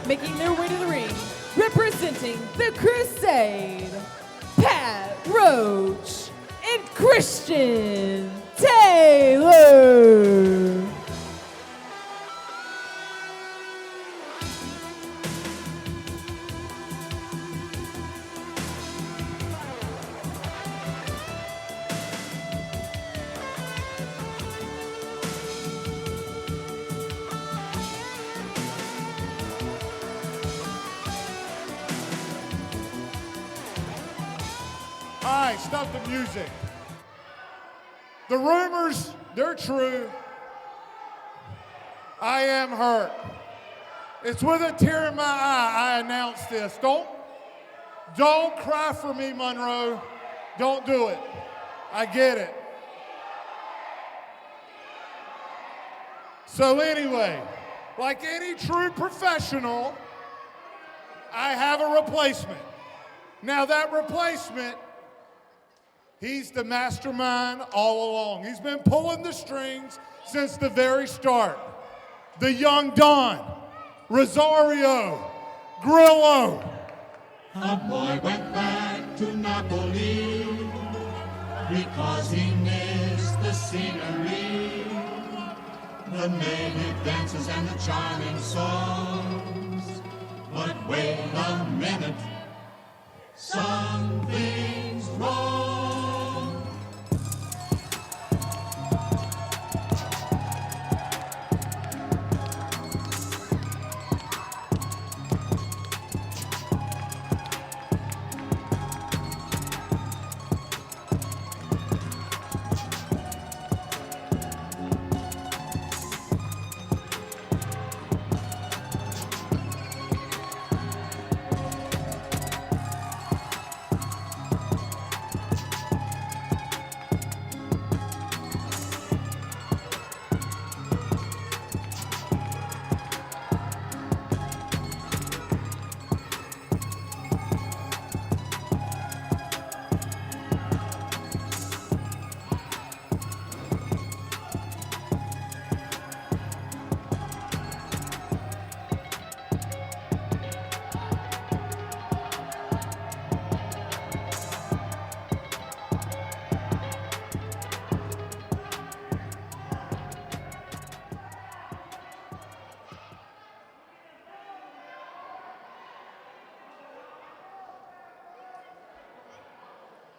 Making their way to the ring, representing the Crusade, Pat Roach and Christian Taylor. All right, stop the music. The rumors, they're true. I am hurt. It's with a tear in my eye I announce this. Don't cry for me, Monroe. Don't do it. I get it. So anyway, like any true professional, I have a replacement. Now that replacement, he's the mastermind all along. He's been pulling the strings since the very start. The young Don, Rosario, Grillo. A boy went back to Napoli because he missed the scenery, the native dances and the charming songs. But wait a minute, something's wrong.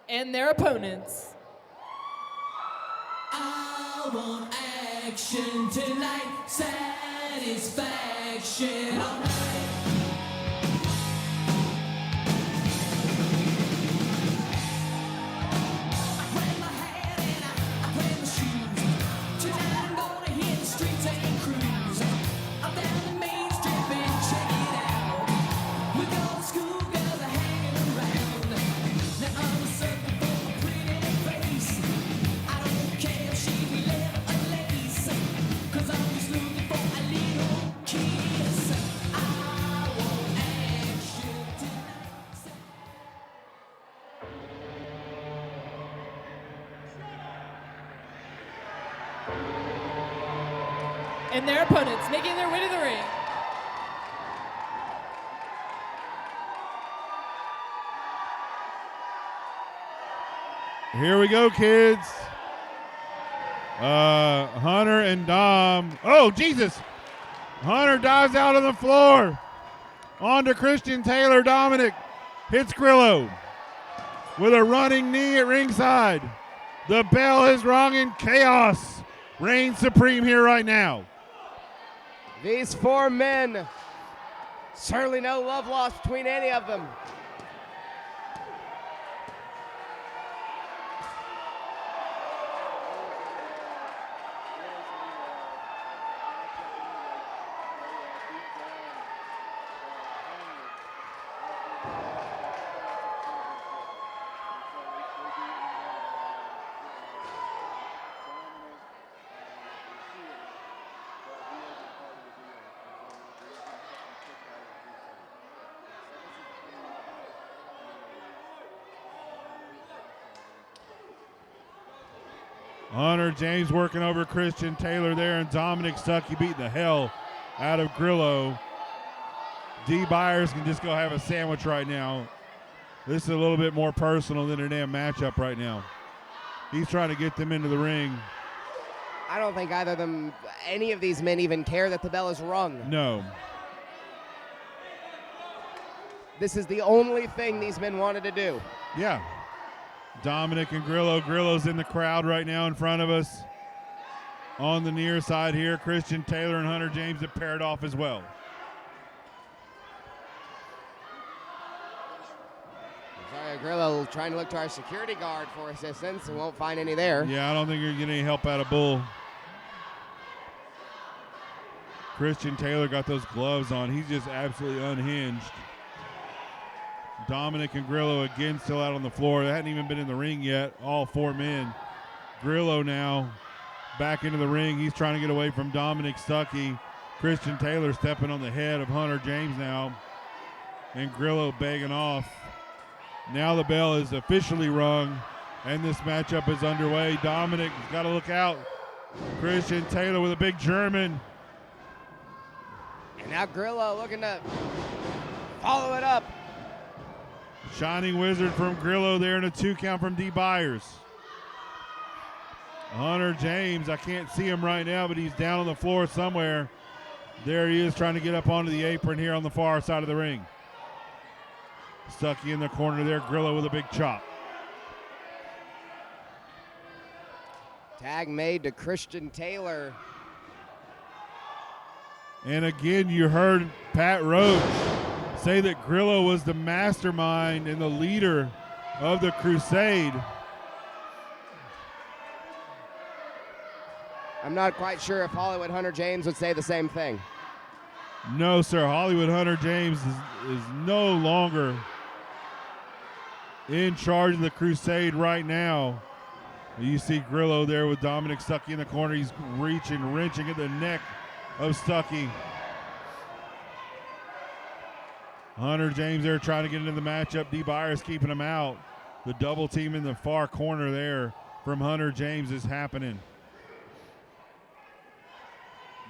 And their opponents. I want action tonight, satisfaction all night. I grab my hat and I grab my shoes. Tonight I'm gonna hit the streets and cruise. I'm down the main strip and check it out. With all the schoolgirls are hanging around. Now I'm a sucker for a pretty face. I don't care if she be leather or lace, 'cause I'm just looking for a little kiss. I want action tonight. And their opponents making their way to the ring. Here we go, kids. Hunter and Dom. Oh, Jesus. Hunter dives out on the floor. On to Christian Taylor. Dominic hits Grillo with a running knee at ringside. The bell is rung and chaos reigns supreme here right now. These four men, certainly no love lost between any of them. Hunter James working over Christian Taylor there, and Dominic Stucky beating the hell out of Grillo. D. Byers can just go have a sandwich right now. This is a little bit more personal than a damn matchup right now. He's trying to get them into the ring. I don't think either of them, any of these men even care that the bell is rung. No. This is the only thing these men wanted to do. Yeah. Dominic and Grillo. Grillo's in the crowd right now in front of us. On the near side here, Christian Taylor and Hunter James have paired off as well. Sorry, Grillo trying to look to our security guard for assistance and won't find any there. Yeah, I don't think you're getting any help out of Bull. Christian Taylor got those gloves on. He's just absolutely unhinged. Dominic and Grillo again still out on the floor. They hadn't even been in the ring yet, all four men. Grillo now back into the ring. He's trying to get away from Dominic Stucky. Christian Taylor stepping on the head of Hunter James now. And Grillo begging off. Now the bell is officially rung, and this matchup is underway. Dominic's got to look out. Christian Taylor with a big German. And now Grillo looking to follow it up. Shining Wizard from Grillo there, and a 2 count from D. Byers. Hunter James, I can't see him right now, but he's down on the floor somewhere. There he is trying to get up onto the apron here on the far side of the ring. Stucky in the corner there, Grillo with a big chop. Tag made to Christian Taylor. And again, you heard Pat Roach say that Grillo was the mastermind and the leader of the Crusade. I'm not quite sure if Hollywood Hunter James would say the same thing. No, sir. Hollywood Hunter James is no longer in charge of the Crusade right now. You see Grillo there with Dominic Stucky in the corner. He's reaching, wrenching at the neck of Stucky. Hunter James there trying to get into the matchup. D. Byers keeping him out. The double team in the far corner there from Hunter James is happening.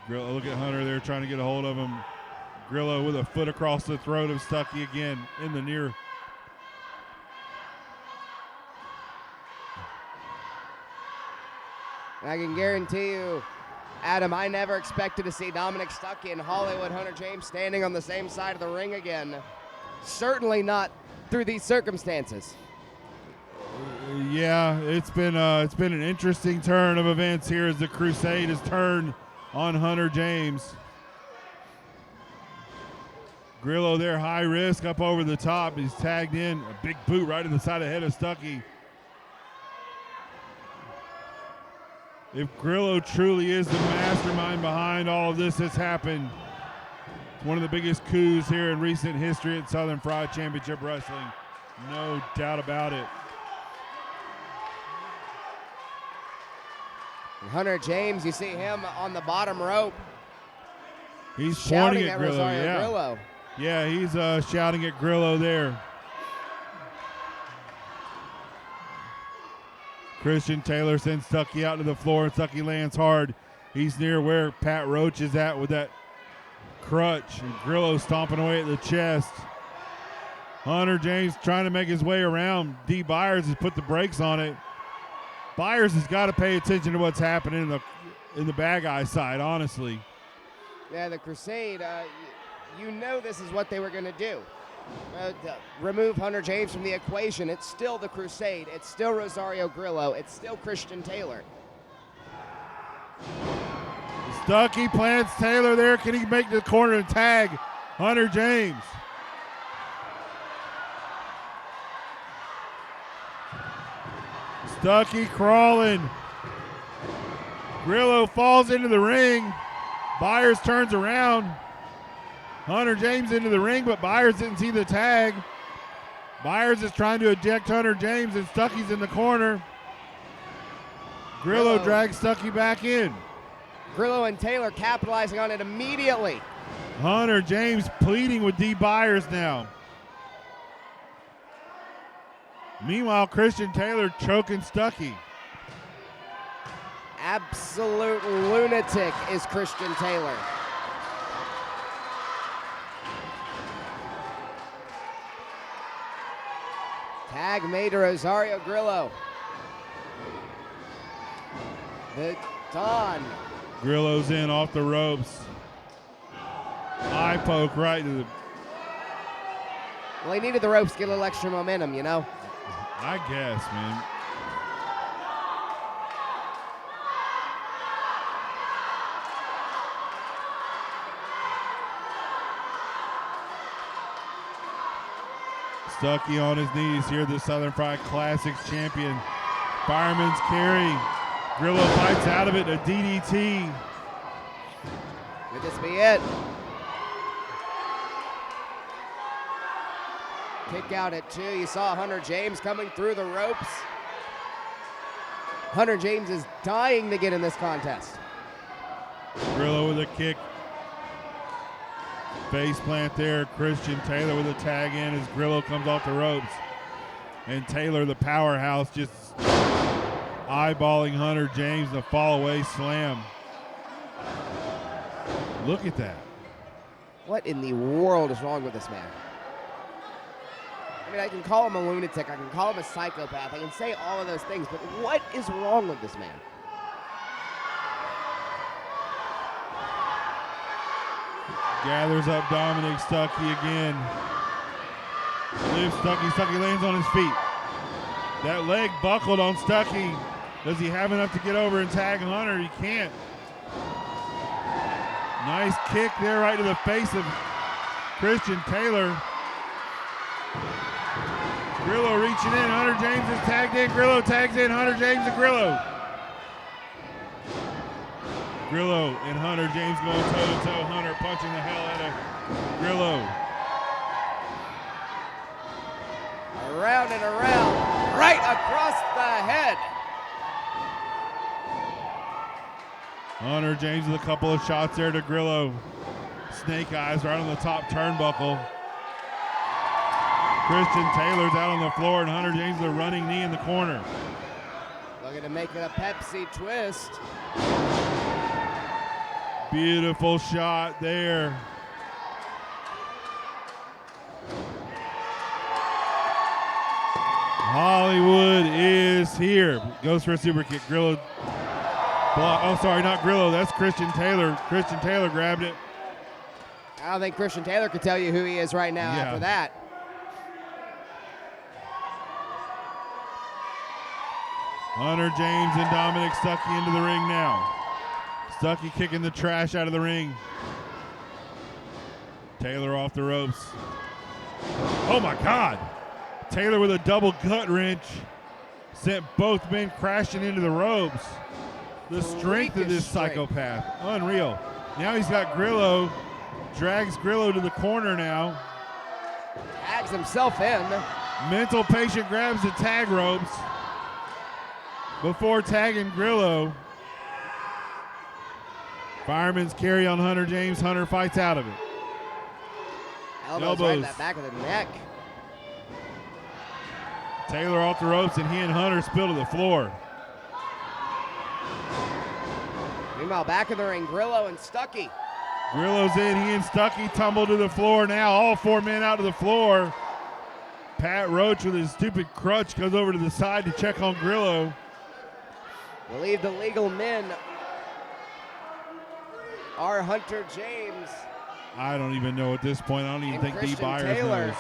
Grillo, look at Hunter there trying to get a hold of him. Grillo with a foot across the throat of Stucky again in the near. I can guarantee you, Adam, I never expected to see Dominic Stucky and Hollywood Hunter James standing on the same side of the ring again. Certainly not through these circumstances. Yeah, it's been an interesting turn of events here as the Crusade has turned on Hunter James. Grillo there, high risk, up over the top. He's tagged in, a big boot right in the side of the head of Stucky. If Grillo truly is the mastermind behind all of this that's happened, it's one of the biggest coups here in recent history at Southern Fried Championship Wrestling. No doubt about it. Hunter James, you see him on the bottom rope. He's shouting pointing at Grillo. Rosario Grillo. Yeah, he's shouting at Grillo there. Christian Taylor sends Stucky out to the floor, and Stucky lands hard. He's near where Pat Roach is at with that crutch, and Grillo stomping away at the chest. Hunter James trying to make his way around. D. Byers has put the brakes on it. Byers has got to pay attention to what's happening in the bad guy side, honestly. Yeah, the Crusade, you know this is what they were going to do. To remove Hunter James from the equation. It's still the Crusade. It's still Rosario Grillo. It's still Christian Taylor. Stucky plants Taylor there. Can he make the corner and tag Hunter James? Stucky crawling. Grillo falls into the ring. Byers turns around. Hunter James into the ring, but Byers didn't see the tag. Byers is trying to eject Hunter James, and Stucky's in the corner. Grillo drags Stucky back in. Grillo and Taylor capitalizing on it immediately. Hunter James pleading with D. Byers now. Meanwhile, Christian Taylor choking Stucky. Absolute lunatic is Christian Taylor. Tag made to Rosario Grillo. The Don. Grillo's in off the ropes. Eye poke right to the. Well, he needed the ropes to get a little extra momentum, you know? I guess, man. Stucky on his knees here, the Southern Fried Classics champion. Fireman's carry. Grillo fights out of it, a DDT. Could this be it? Kick out at 2. You saw Hunter James coming through the ropes. Hunter James is dying to get in this contest. Grillo with a kick. Face plant there. Christian Taylor with a tag in as Grillo comes off the ropes. And Taylor, the powerhouse, just eyeballing Hunter James, the fall away slam. Look at that. What in the world is wrong with this man? I mean, I can call him a lunatic, I can call him a psychopath, I can say all of those things, but what is wrong with this man? Gathers up Dominic. Stucky again. Lifts Stucky. Stucky lands on his feet. That leg buckled on Stucky. Does he have enough to get over and tag Hunter? He can't. Nice kick there right to the face of Christian Taylor. Grillo reaching in. Hunter James is tagged in. Grillo tags in. Hunter James and Grillo. Grillo and Hunter James going toe-to-toe. Hunter punching the hell out of Grillo. Around and around, right across the head. Hunter James with a couple of shots there to Grillo. Snake eyes right on the top turnbuckle. Christian Taylor's out on the floor, and Hunter James with a running knee in the corner. Looking to make it a Pepsi twist. Beautiful shot there. Hollywood is here. Goes for a super kick. Grillo. Oh, sorry, not Grillo. That's Christian Taylor. Christian Taylor grabbed it. I don't think Christian Taylor could tell you who he is right now after that. Hunter James and Dominic Stucky into the ring now. Stucky kicking the trash out of the ring. Taylor off the ropes. Oh my God. Taylor with a double gut wrench. Sent both men crashing into the ropes. The strength of this psychopath. Unreal. Now he's got Grillo. Drags Grillo to the corner now. Tags himself in. Mental patient grabs the tag ropes before tagging Grillo. Fireman's carry on Hunter James. Hunter fights out of it. Elbows right in that back of the neck. Taylor off the ropes, and he and Hunter spill to the floor. Meanwhile, back in the ring, Grillo and Stucky. Grillo's in. He and Stucky tumble to the floor now. All four men out to the floor. Pat Roach with his stupid crutch goes over to the side to check on Grillo. Believe the legal men are Hunter James. I don't even know at this point. I don't even think D. Byers knows.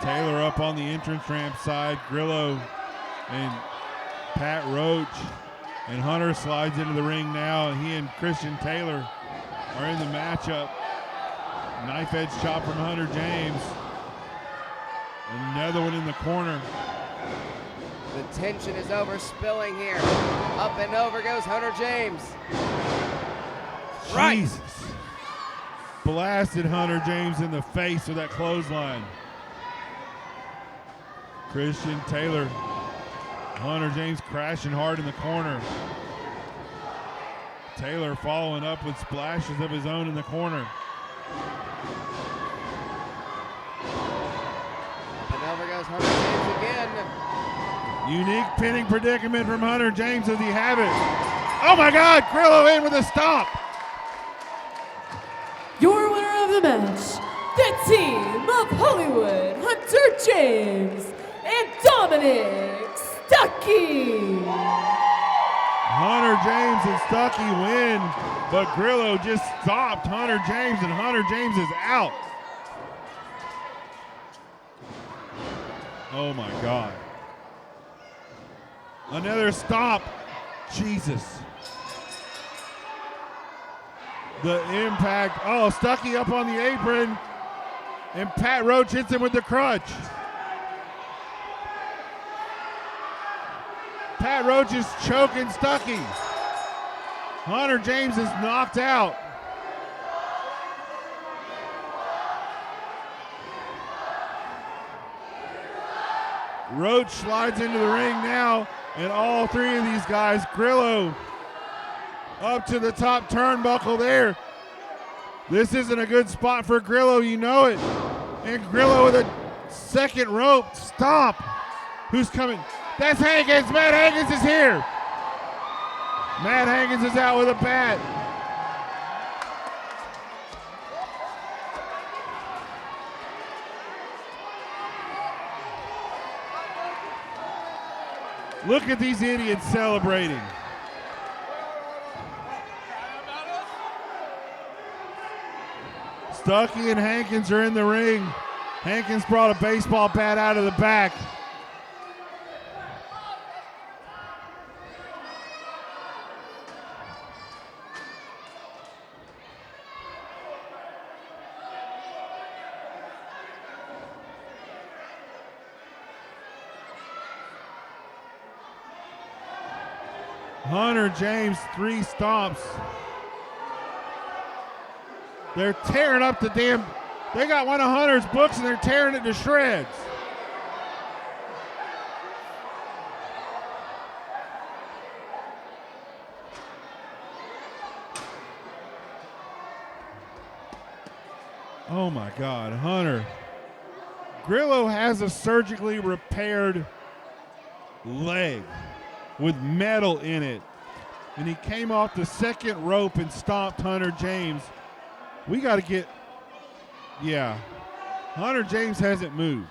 Taylor up on the entrance ramp side. Grillo and Pat Roach. And Hunter slides into the ring now. He and Christian Taylor are in the matchup. Knife edge chop from Hunter James. Another one in the corner. The tension is overspilling here. Up and over goes Hunter James. Right. Jesus. Blasted Hunter James in the face with that clothesline. Christian Taylor. Hunter James crashing hard in the corner. Taylor following up with splashes of his own in the corner. And over goes Hunter James again. Unique pinning predicament from Hunter James. Does he have it? Oh my God, Grillo in with a stomp. Your winner of the match, the team of Hollywood, Hunter James and Dominic Stucky. Hunter James and Stucky win, but Grillo just stopped Hunter James, and Hunter James is out. Oh my God. Another stop. Jesus. The impact. Oh, Stucky up on the apron, and Pat Roach hits him with the crutch. Pat Roach is choking Stucky. Hunter James is knocked out. Roach slides into the ring now, and all three of these guys, Grillo up to the top turnbuckle there. This isn't a good spot for Grillo, you know it. And Grillo with a second rope stomp. Who's coming? That's Hankins. Matt Hankins is here. Matt Hankins is out with a bat. Look at these idiots celebrating. Stucky and Hankins are in the ring. Hankins brought a baseball bat out of the back. Hunter James, 3 stomps. They're tearing up the damn, they got one of Hunter's books and they're tearing it to shreds. Oh my God, Hunter. Grillo has a surgically repaired leg with metal in it. And he came off the second rope and stomped Hunter James. We got to get, yeah. Hunter James hasn't moved.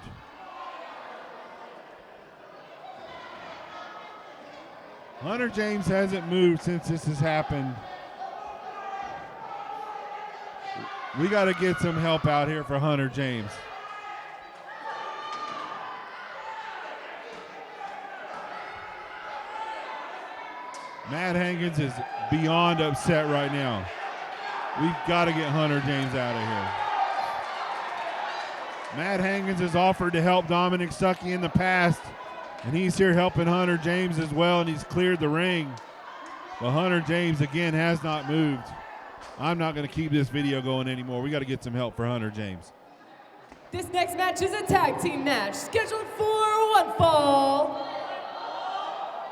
Hunter James hasn't moved since this has happened. We got to get some help out here for Hunter James. Matt Hankins is beyond upset right now. We've got to get Hunter James out of here. Matt Hankins has offered to help Dominic Stucky in the past, and he's here helping Hunter James as well, and he's cleared the ring. But Hunter James, again, has not moved. I'm not going to keep this video going anymore. We got to get some help for Hunter James. This next match is a tag team match scheduled for one fall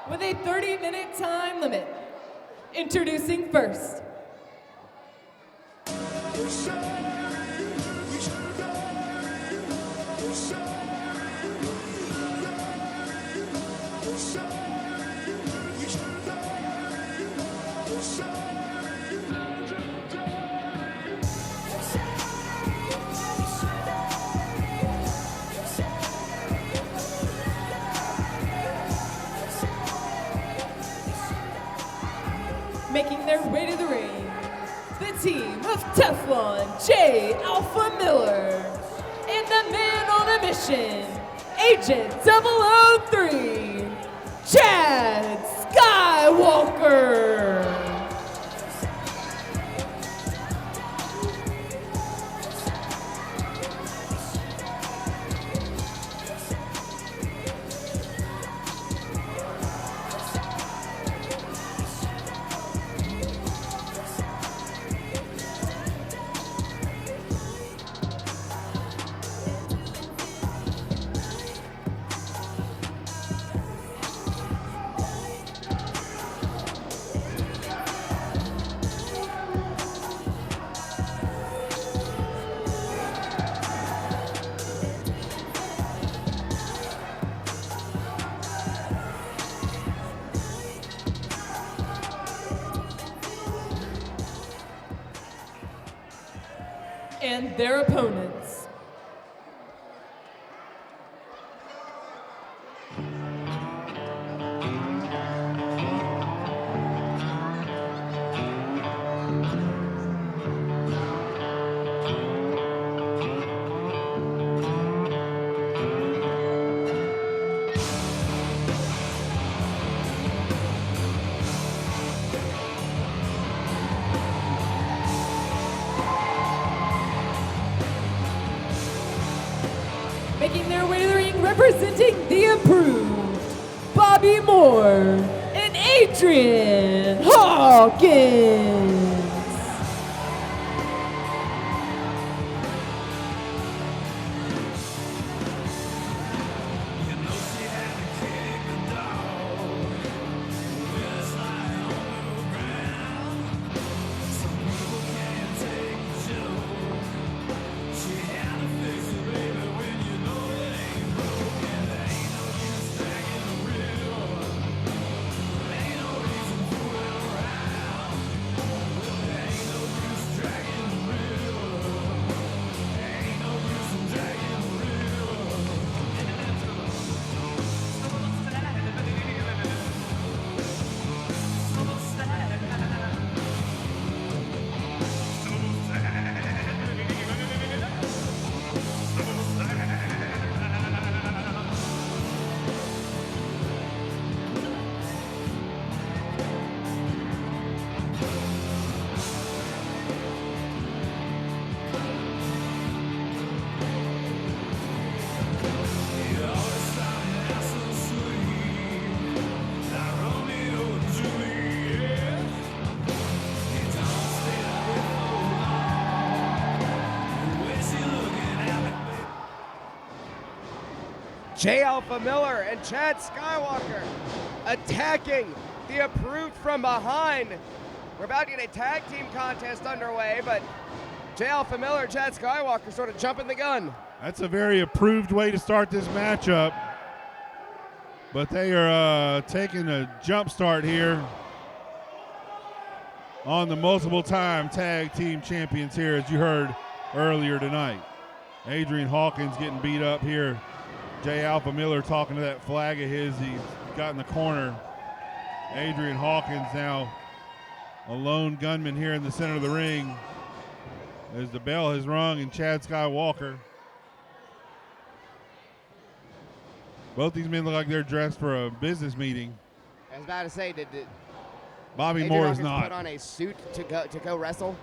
with a 30-minute time limit. Introducing first. Making their way to the ring, the team of Teflon, J. Alpha Miller, and the man on a mission, Agent 003, Chad Skywalker. And their opponents. Making their way to the ring, representing the Improved, Bobby Moore and Adrian Hawkins. You know, see, J Alpha Miller and Chad Skywalker attacking the approved from behind. We're about to get a tag team contest underway, but J Alpha Miller and Chad Skywalker sort of jumping the gun. That's a very approved way to start this matchup. But they are taking a jump start here on the multiple-time tag team champions here, as you heard earlier tonight. Adrian Hawkins getting beat up here. J Alpha Miller talking to that flag of his he got in the corner. Adrian Hawkins now a lone gunman here in the center of the ring as the bell has rung, and Chad Skywalker. Both these men look like they're dressed for a business meeting. I was about to say, did Bobby Adrian Moore is Hawkins not. put on a suit to go wrestle?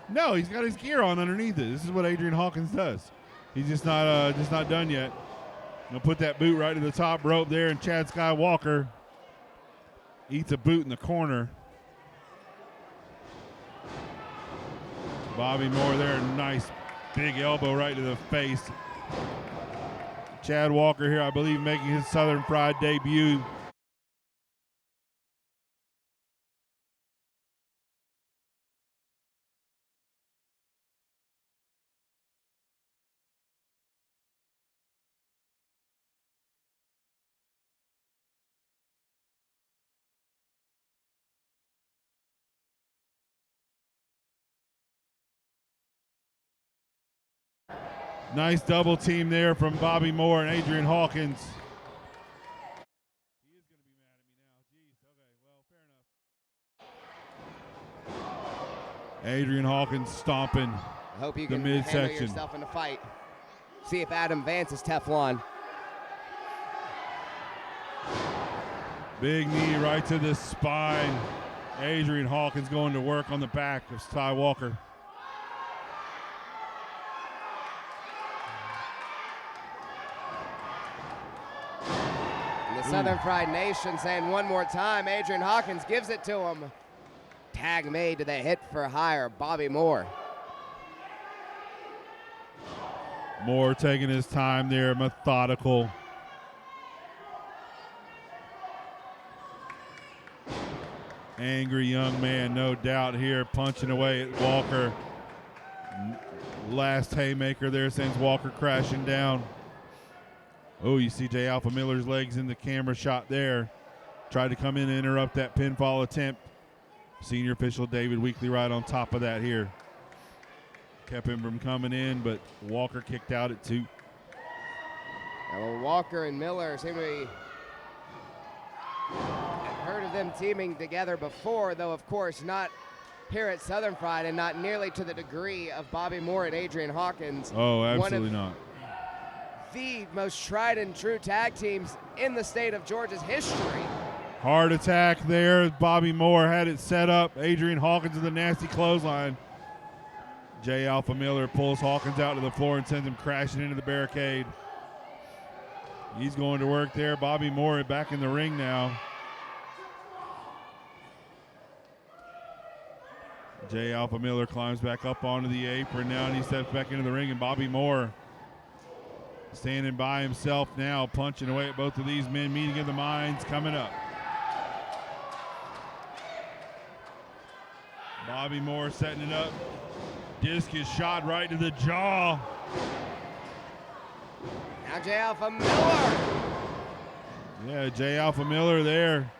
No, he's got his gear on underneath it. This is what Adrian Hawkins does. He's just not done yet. Gonna put that boot right to the top rope there, and Chad Skywalker eats a boot in the corner. Bobby Moore there, nice big elbow right to the face. Chad Walker here, I believe, making his Southern Pride debut. Nice double team there from Bobby Moore and Adrian Hawkins. He is going to be mad at me now. Jeez, okay, well, fair enough. Adrian Hawkins stomping I hope you the can handle midsection. yourself in a fight. See if Adam Vance is Teflon. Big knee right to the spine. Adrian Hawkins going to work on the back of Ty Walker. The Southern Pride Nation saying one more time, Adrian Hawkins gives it to him. Tag made to the hit for hire, Bobby Moore. Moore taking his time there, methodical. Angry young man, no doubt here, punching away at Walker. Last haymaker there sends Walker crashing down. Oh, you see J Alpha Miller's legs in the camera shot there. Tried to come in and interrupt that pinfall attempt. Senior official David Weekly right on top of that here. Kept him from coming in, but Walker kicked out at 2. Now, Walker and Miller seem to be... I've heard of them teaming together before, though of course not here at Southern Pride and not nearly to the degree of Bobby Moore and Adrian Hawkins. Oh, absolutely not. The most tried and true tag teams in the state of Georgia's history. Hard attack there. Bobby Moore had it set up. Adrian Hawkins with a nasty clothesline. J Alpha Miller pulls Hawkins out to the floor and sends him crashing into the barricade. He's going to work there. Bobby Moore back in the ring now. J Alpha Miller climbs back up onto the apron now, and he steps back into the ring, and Bobby Moore standing by himself now, punching away at both of these men. Meeting of the minds coming up. Bobby Moore setting it up. Disc is shot right to the jaw. Now J Alpha Miller. Yeah, J Alpha Miller there,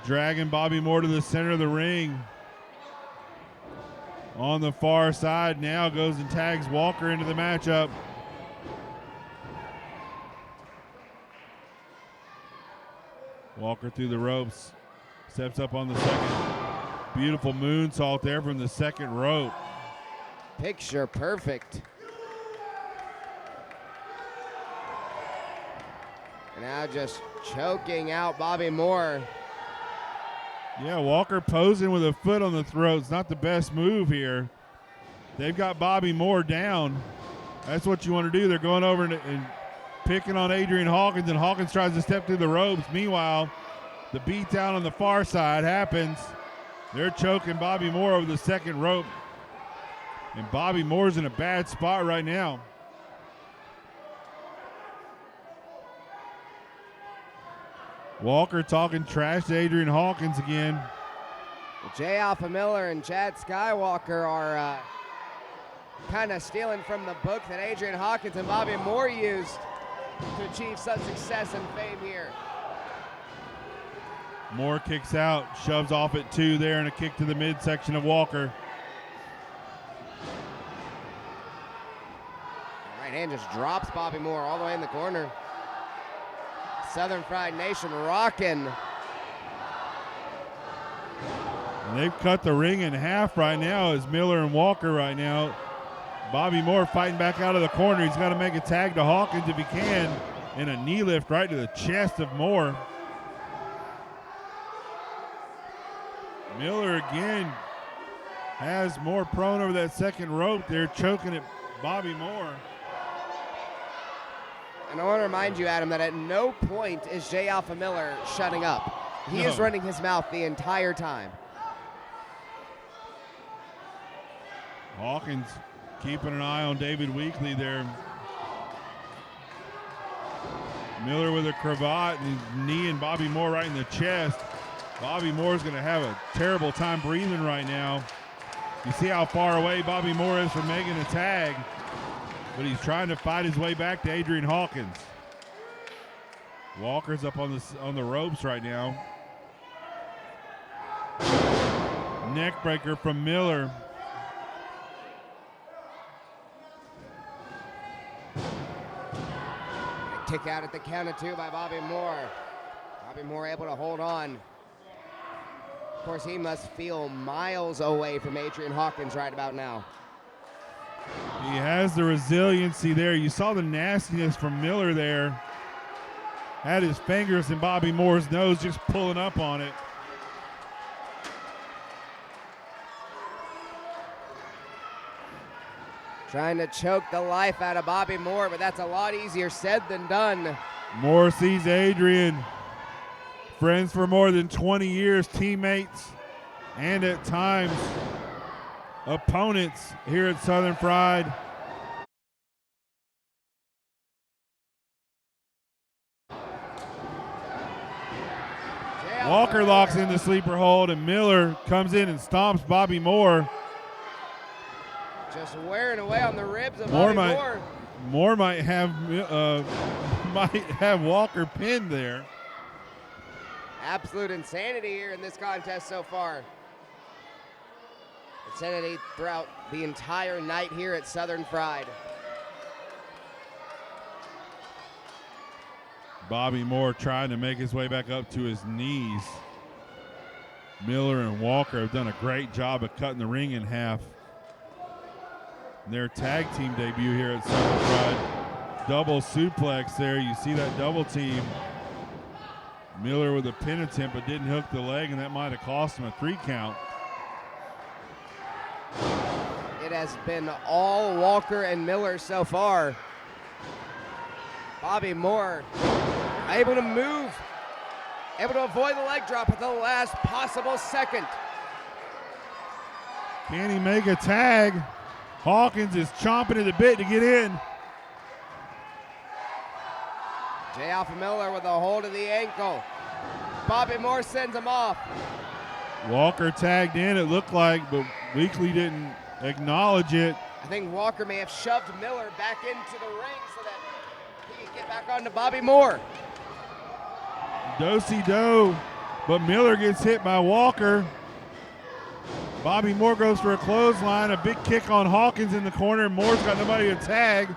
dragging Bobby Moore to the center of the ring. On the far side now goes and tags Walker into the matchup. Walker through the ropes, steps up on the second. Beautiful moonsault there from the second rope. Picture perfect. And now just choking out Bobby Moore. Yeah, Walker posing with a foot on the throat. It's not the best move here. They've got Bobby Moore down. That's what you want to do. They're going over and picking on Adrian Hawkins, and Hawkins tries to step through the ropes. Meanwhile, the beatdown on the far side happens. They're choking Bobby Moore over the second rope. And Bobby Moore's in a bad spot right now. Walker talking trash to Adrian Hawkins again. J. Alpha Miller and Chad Skywalker are kind of stealing from the book that Adrian Hawkins and Bobby Moore used to achieve such success and fame here. Moore kicks out, shoves off at 2 there, and a kick to the midsection of Walker. Right hand just drops Bobby Moore all the way in the corner. Southern Fried Nation rocking. And they've cut the ring in half right now as Miller and Walker right now. Bobby Moore fighting back out of the corner. He's got to make a tag to Hawkins if he can. And a knee lift right to the chest of Moore. Miller again has Moore prone over that second rope there, choking at Bobby Moore. And I want to remind you, Adam, that at no point is J. Alpha Miller shutting up. He is running his mouth the entire time. Hawkins keeping an eye on David Weekley there. Miller with a cravat and kneeing Bobby Moore right in the chest. Bobby Moore's going to have a terrible time breathing right now. You see how far away Bobby Moore is from making a tag, but he's trying to fight his way back to Adrian Hawkins. Walker's up on the ropes right now. Neck breaker from Miller. Kick out at the count of 2 by Bobby Moore. Bobby Moore able to hold on. Of course, he must feel miles away from Adrian Hawkins right about now. He has the resiliency there. You saw the nastiness from Miller there. Had his fingers in Bobby Moore's nose, just pulling up on it. Trying to choke the life out of Bobby Moore, but that's a lot easier said than done. Moore sees Adrian. Friends for more than 20 years, teammates, and at times opponents here at Southern Fried. Walker locks in the sleeper hold, and Miller comes in and stomps Bobby Moore. Just wearing away on the ribs of Bobby Moore. Moore might have Walker pinned there. Absolute insanity here in this contest so far. Insanity throughout the entire night here at Southern Fried. Bobby Moore trying to make his way back up to his knees. Miller and Walker have done a great job of cutting the ring in half. Their tag team debut here at Southern Fried. Double suplex there. You see that double team. Miller with a pin attempt but didn't hook the leg, and that might have cost him a 3 count. It has been all Walker and Miller so far. Bobby Moore able to move, able to avoid the leg drop at the last possible second. Can he make a tag? Hawkins is chomping at the bit to get in. J. Alpha Miller with a hold of the ankle. Bobby Moore sends him off. Walker tagged in, it looked like, but Weekley didn't acknowledge it. I think Walker may have shoved Miller back into the ring so that he could get back onto Bobby Moore. Do-si-do, but Miller gets hit by Walker. Bobby Moore goes for a clothesline, a big kick on Hawkins in the corner. Moore's got nobody to tag.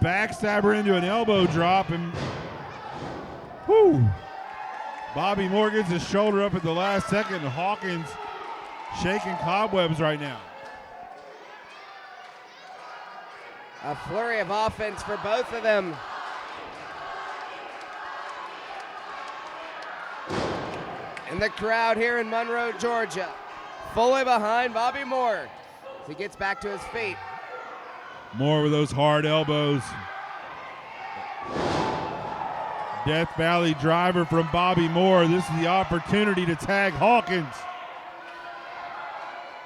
Backstabber into an elbow drop, and whoo! Bobby Moore gets his shoulder up at the last second, and Hawkins shaking cobwebs right now. A flurry of offense for both of them. And the crowd here in Monroe, Georgia, fully behind Bobby Moore as he gets back to his feet. Moore with those hard elbows. Death Valley driver from Bobby Moore. This is the opportunity to tag Hawkins.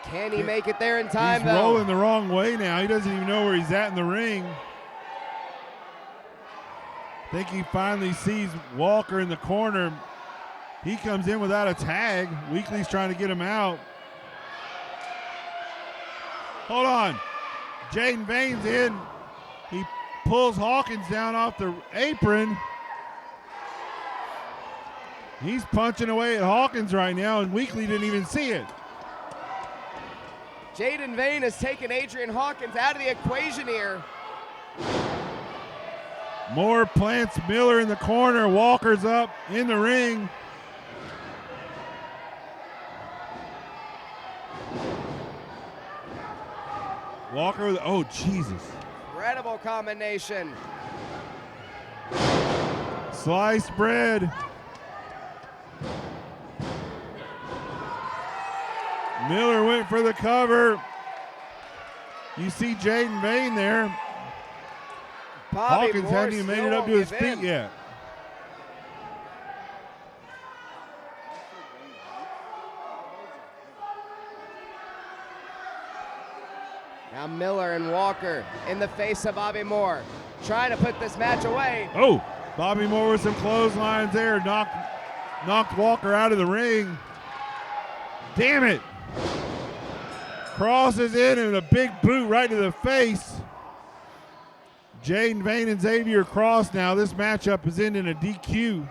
Can he make it there in time, He's though? rolling the wrong way now. He doesn't even know where he's at in the ring. I think he finally sees Walker in the corner. He comes in without a tag. Weekly's trying to get him out. Hold on. Jaden Vane's in. He pulls Hawkins down off the apron. He's punching away at Hawkins right now, and Weekly didn't even see it. Jaden Vane has taken Adrian Hawkins out of the equation here. Moore plants Miller in the corner. Walker's up in the ring. Walker with, oh, Jesus. Incredible combination. Sliced bread. Miller went for the cover. You see Jaden Vane there. Bobby Hawkins Moore hadn't even made it up to his feet yet. Now Miller and Walker in the face of Bobby Moore, trying to put this match away. Oh, Bobby Moore with some clotheslines there, knocked Walker out of the ring. Damn it. Crosses in and a big boot right to the face. Jaden Vane and Xavier cross now. This matchup is ending a DQ.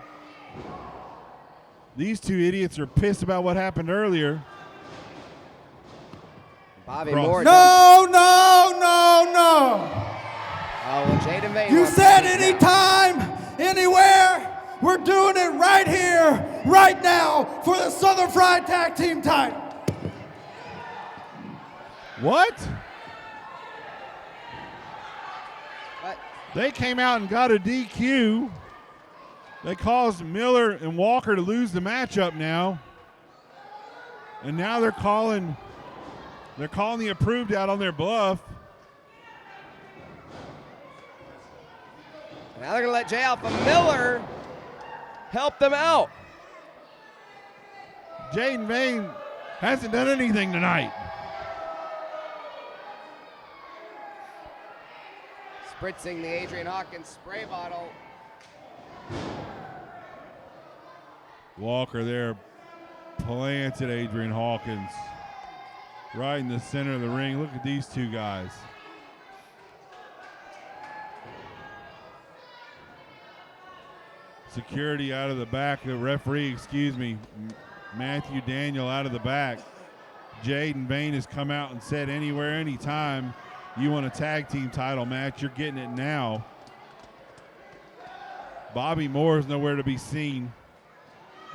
These two idiots are pissed about what happened earlier. Bobby Cross. Moore. No. Oh, well, Jaden Vane. You wants said to keep anytime, anywhere. We're doing it right here, right now, for the Southern Fried Tag Team title. What? What? They came out and got a DQ. They caused Miller and Walker to lose the matchup now. And now they're calling the approved out on their bluff. Now they're going to let J Alpha Miller help them out. Jaden Vane hasn't done anything tonight. Spritzing the Adrian Hawkins spray bottle. Walker there planted Adrian Hawkins right in the center of the ring. Look at these two guys. Security out of the back, the referee, excuse me, Matthew Daniel out of the back. Jaden Vane has come out and said anywhere, anytime you want a tag team title match, you're getting it now. Bobby Moore is nowhere to be seen.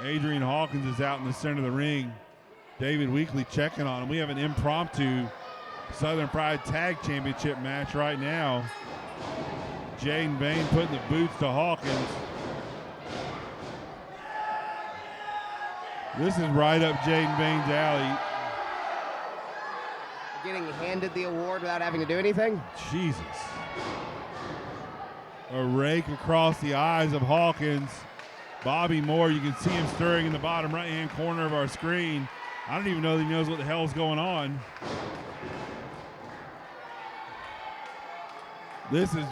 Adrian Hawkins is out in the center of the ring. David Weekly checking on him. We have an impromptu Southern Pride Tag Championship match right now. Jaden Vane putting the boots to Hawkins. This is right up Jaden Vane's alley. Getting handed the award without having to do anything? Jesus. A rake across the eyes of Hawkins. Bobby Moore, you can see him stirring in the bottom right-hand corner of our screen. I don't even know that he knows what the hell's going on. This is,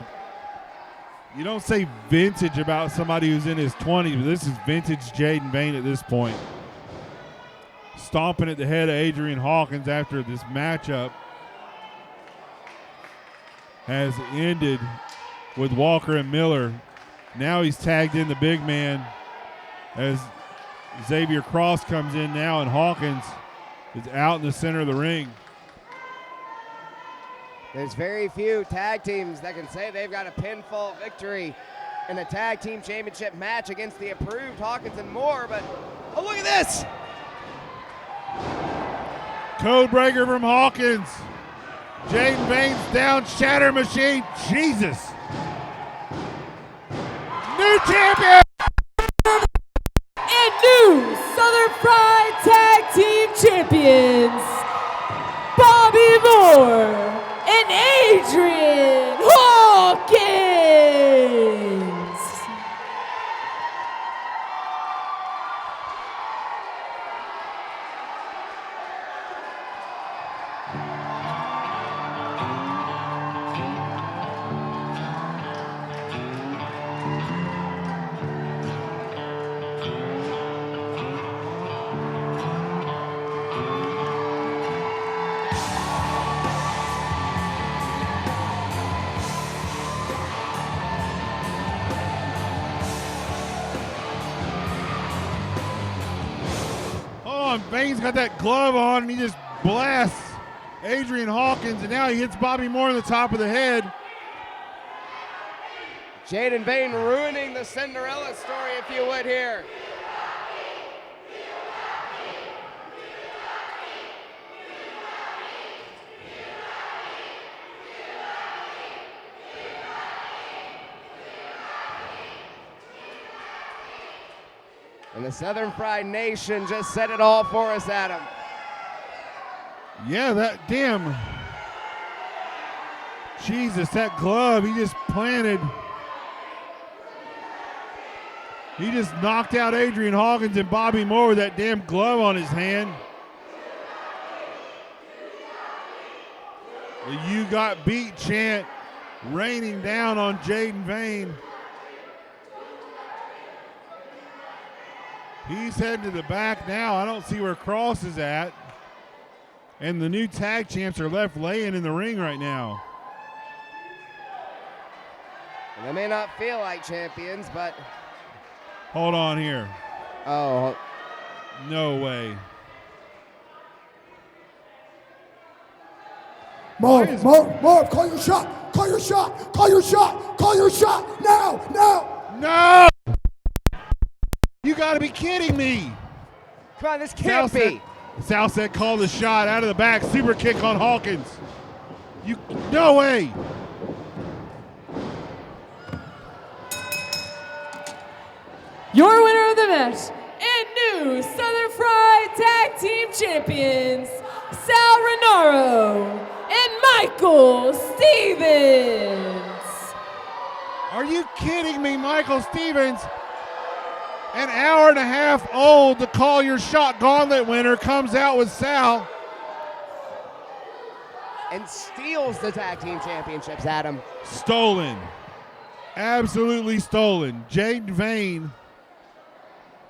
you don't say vintage about somebody who's in his 20s, but this is vintage Jaden Vane at this point. Stomping at the head of Adrian Hawkins after this matchup has ended with Walker and Miller. Now he's tagged in the big man as Xavier Cross comes in now, and Hawkins is out in the center of the ring. There's very few tag teams that can say they've got a pinfall victory in a tag team championship match against the approved Hawkins and Moore, but oh, look at this! Codebreaker from Hawkins. Jaden Vane's down, shatter machine. Jesus. New champion! And new Southern Pride Tag Team Champions, Bobby Moore and Adrian Hawkins. on. Vane's got that glove on, and he just blasts Adrian Hawkins, and now he hits Bobby Moore in the top of the head. Jaden Vane ruining the Cinderella story, if you would, here. And the Southern Fried Nation just said it all for us, Adam. Yeah, that damn. Jesus, that glove, he just planted. He just knocked out Adrian Hawkins and Bobby Moore with that damn glove on his hand. The "You Got Beat" chant raining down on Jaden Vane. He's heading to the back now. I don't see where Cross is at. And the new tag champs are left laying in the ring right now. They may not feel like champions, but... Hold on here. Oh. No way. Marv, call your shot, call your shot, call your shot, call your shot, now! No! You gotta be kidding me. Come on, this can't be. Sal said call the shot out of the back. Super kick on Hawkins. No way. Your winner of the match and new Southern Fried Tag Team Champions, Sal Rinauro and Michael Stevens. Are you kidding me, Michael Stevens? An hour and a half old, the Call Your Shot Gauntlet winner comes out with Sal. And steals the tag team championships, Adam. Stolen. Absolutely stolen. Jaden Vane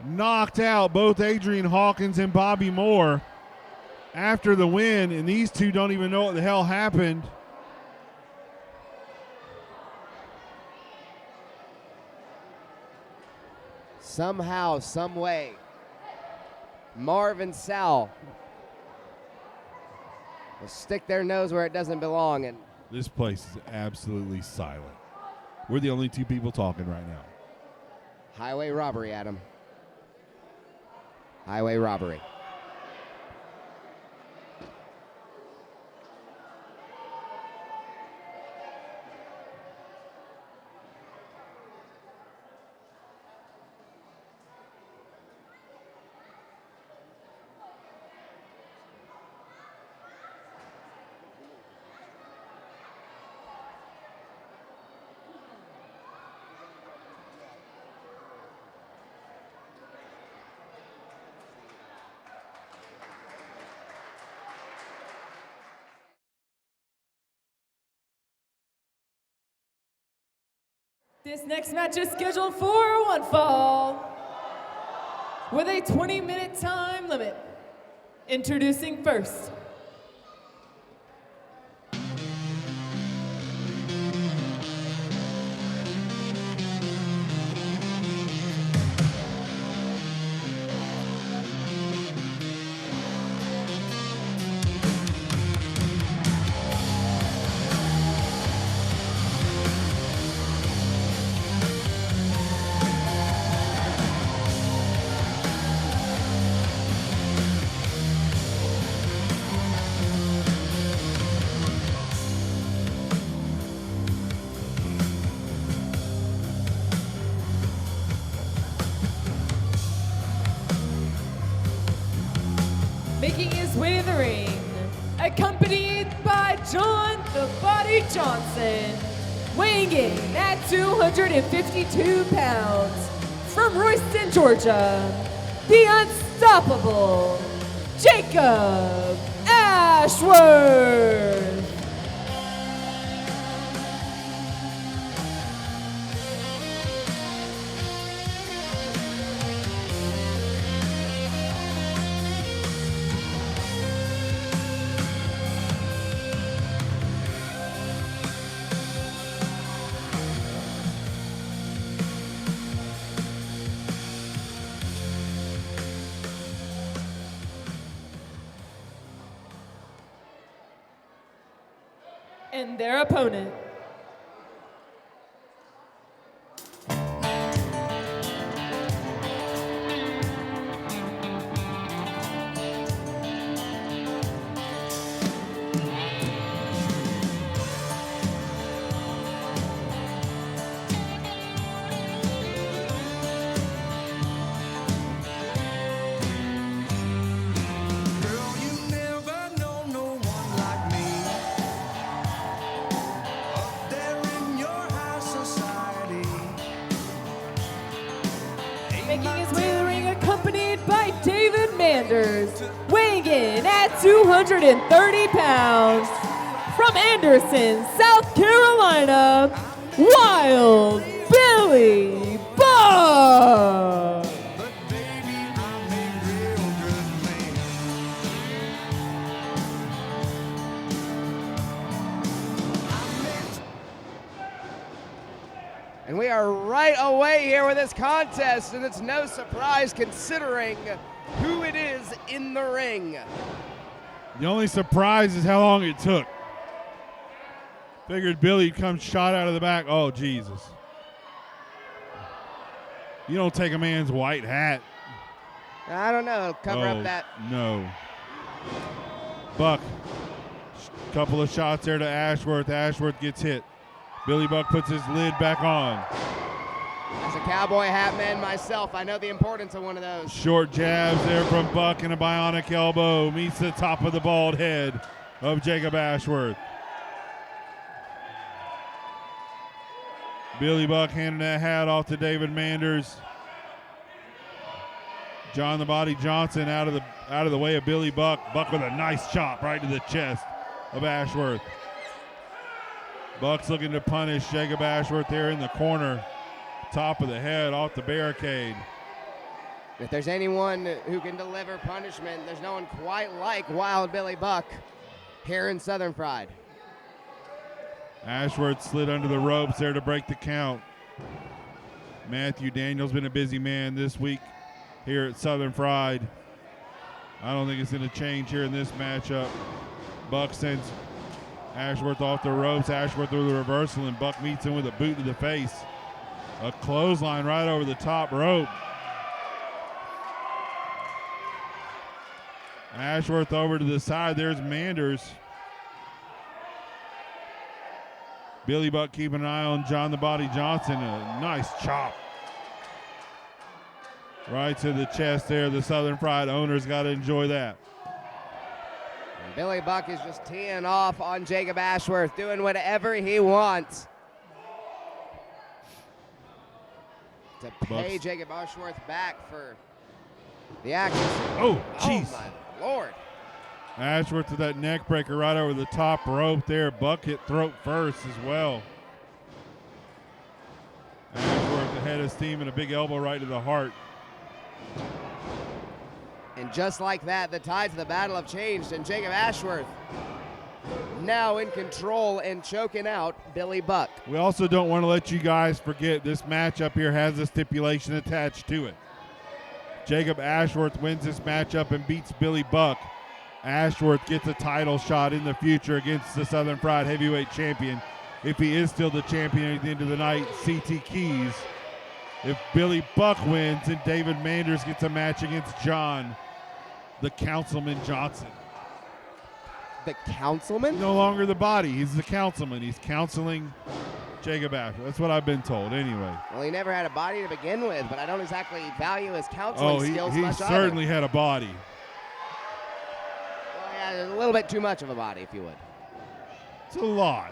knocked out both Adrian Hawkins and Bobby Moore after the win, and these two don't even know what the hell happened. Somehow, some way, Marv and Sal will stick their nose where it doesn't belong. And this place is absolutely silent. We're the only two people talking right now. highway robbery, Adam. Highway robbery. This next match is scheduled for one fall with a 20-minute time limit. Introducing first, making his way to the ring, accompanied by John the Body Johnson, weighing in at 252 pounds, from Royston, Georgia, the unstoppable Jacob Ashworth. and their opponent. Girl, you never know no one like me. Up there in your high society. Making his way to the ring, accompanied by David Manders, weighing in at 230 pounds. From Anderson, South Carolina, Wild Billy Buck. But baby, I'm a real good man. And we are right away here with this contest, and it's no surprise considering who it is in the ring. The only surprise is how long it took. Figured Billy'd come shot out of the back. Oh, Jesus. You don't take a man's white hat. I don't know, cover Oh, up that. No. Buck. Couple of shots there to Ashworth. Ashworth gets hit. Billy Buck puts his lid back on. As a cowboy hat man myself, I know the importance of one of those. Short jabs there from Buck and a bionic elbow meets the top of the bald head of Jacob Ashworth. Billy Buck handing that hat off to David Manders. John the Body Johnson out of the way of Billy Buck. Buck with a nice chop right to the chest of Ashworth. Buck's looking to punish Jacob Ashworth there in the corner. Top of the head off the barricade. If there's anyone who can deliver punishment, there's no one quite like Wild Billy Buck here in Southern Pride. Ashworth slid under the ropes there to break the count. Matthew Daniels been a busy man this week here at Southern Pride. I don't think it's going to change here in this matchup. Buck sends Ashworth off the ropes. Ashworth through the reversal, and Buck meets him with a boot to the face. A clothesline right over the top rope. Ashworth over to the side. There's Manders. Billy Buck keeping an eye on John the Body Johnson. A nice chop. Right to the chest there. The Southern Pride owner's got to enjoy that. And Billy Buck is just teeing off on Jacob Ashworth, doing whatever he wants to pay Bucks. Jacob Ashworth back for the action. Oh, jeez. Oh, my Lord. Ashworth to that neck breaker right over the top rope there. Buck hit throat first as well. Ashworth ahead of steam and a big elbow right to the heart. And just like that, the tides of the battle have changed, and Jacob Ashworth now in control and choking out Billy Buck. We also don't want to let you guys forget this matchup here has a stipulation attached to it. Jacob Ashworth wins this matchup and beats Billy Buck. Ashworth gets a title shot in the future against the Southern Pride heavyweight champion. If he is still the champion at the end of the night, CT Keys. If Billy Buck wins, then David Manders gets a match against John, the Councilman Johnson. The councilman? No longer the body. He's the councilman. He's counseling Jacob Ashworth. That's what I've been told anyway. Well, he never had a body to begin with, but I don't exactly value his counseling skills he much certainly either. had a body. Well, yeah, a little bit too much of a body, if you would. It's a lot.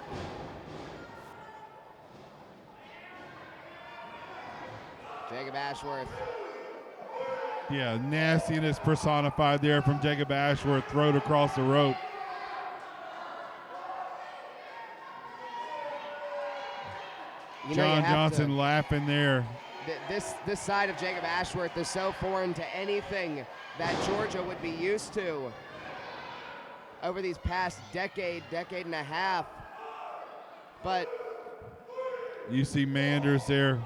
Jacob Ashworth. Yeah, nastiness personified there from Jacob Ashworth, thrown across the rope. You know, you John have Johnson to- laughing there. This side of Jacob Ashworth is so foreign to anything that Georgia would be used to over these past decade and a half. But You see Manders there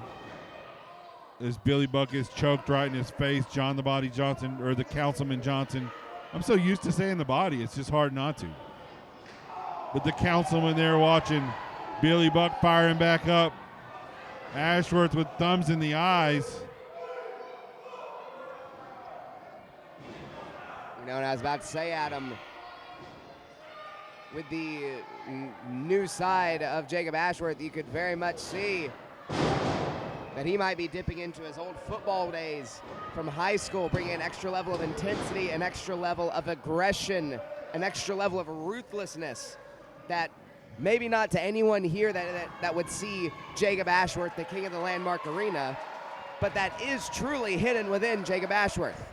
as Billy Buck is choked right in his face. John the Body Johnson, or the Councilman Johnson. I'm so used to saying the body, it's just hard not to. but the councilman there watching. Billy Buck firing back up. Ashworth with thumbs in the eyes. You know what I was about to say, Adam? With the new side of Jacob Ashworth, you could very much see that he might be dipping into his old football days from high school, bringing an extra level of intensity, an extra level of aggression, an extra level of ruthlessness that maybe not to anyone here that would see Jacob Ashworth, the king of the landmark arena, but that is truly hidden within Jacob Ashworth.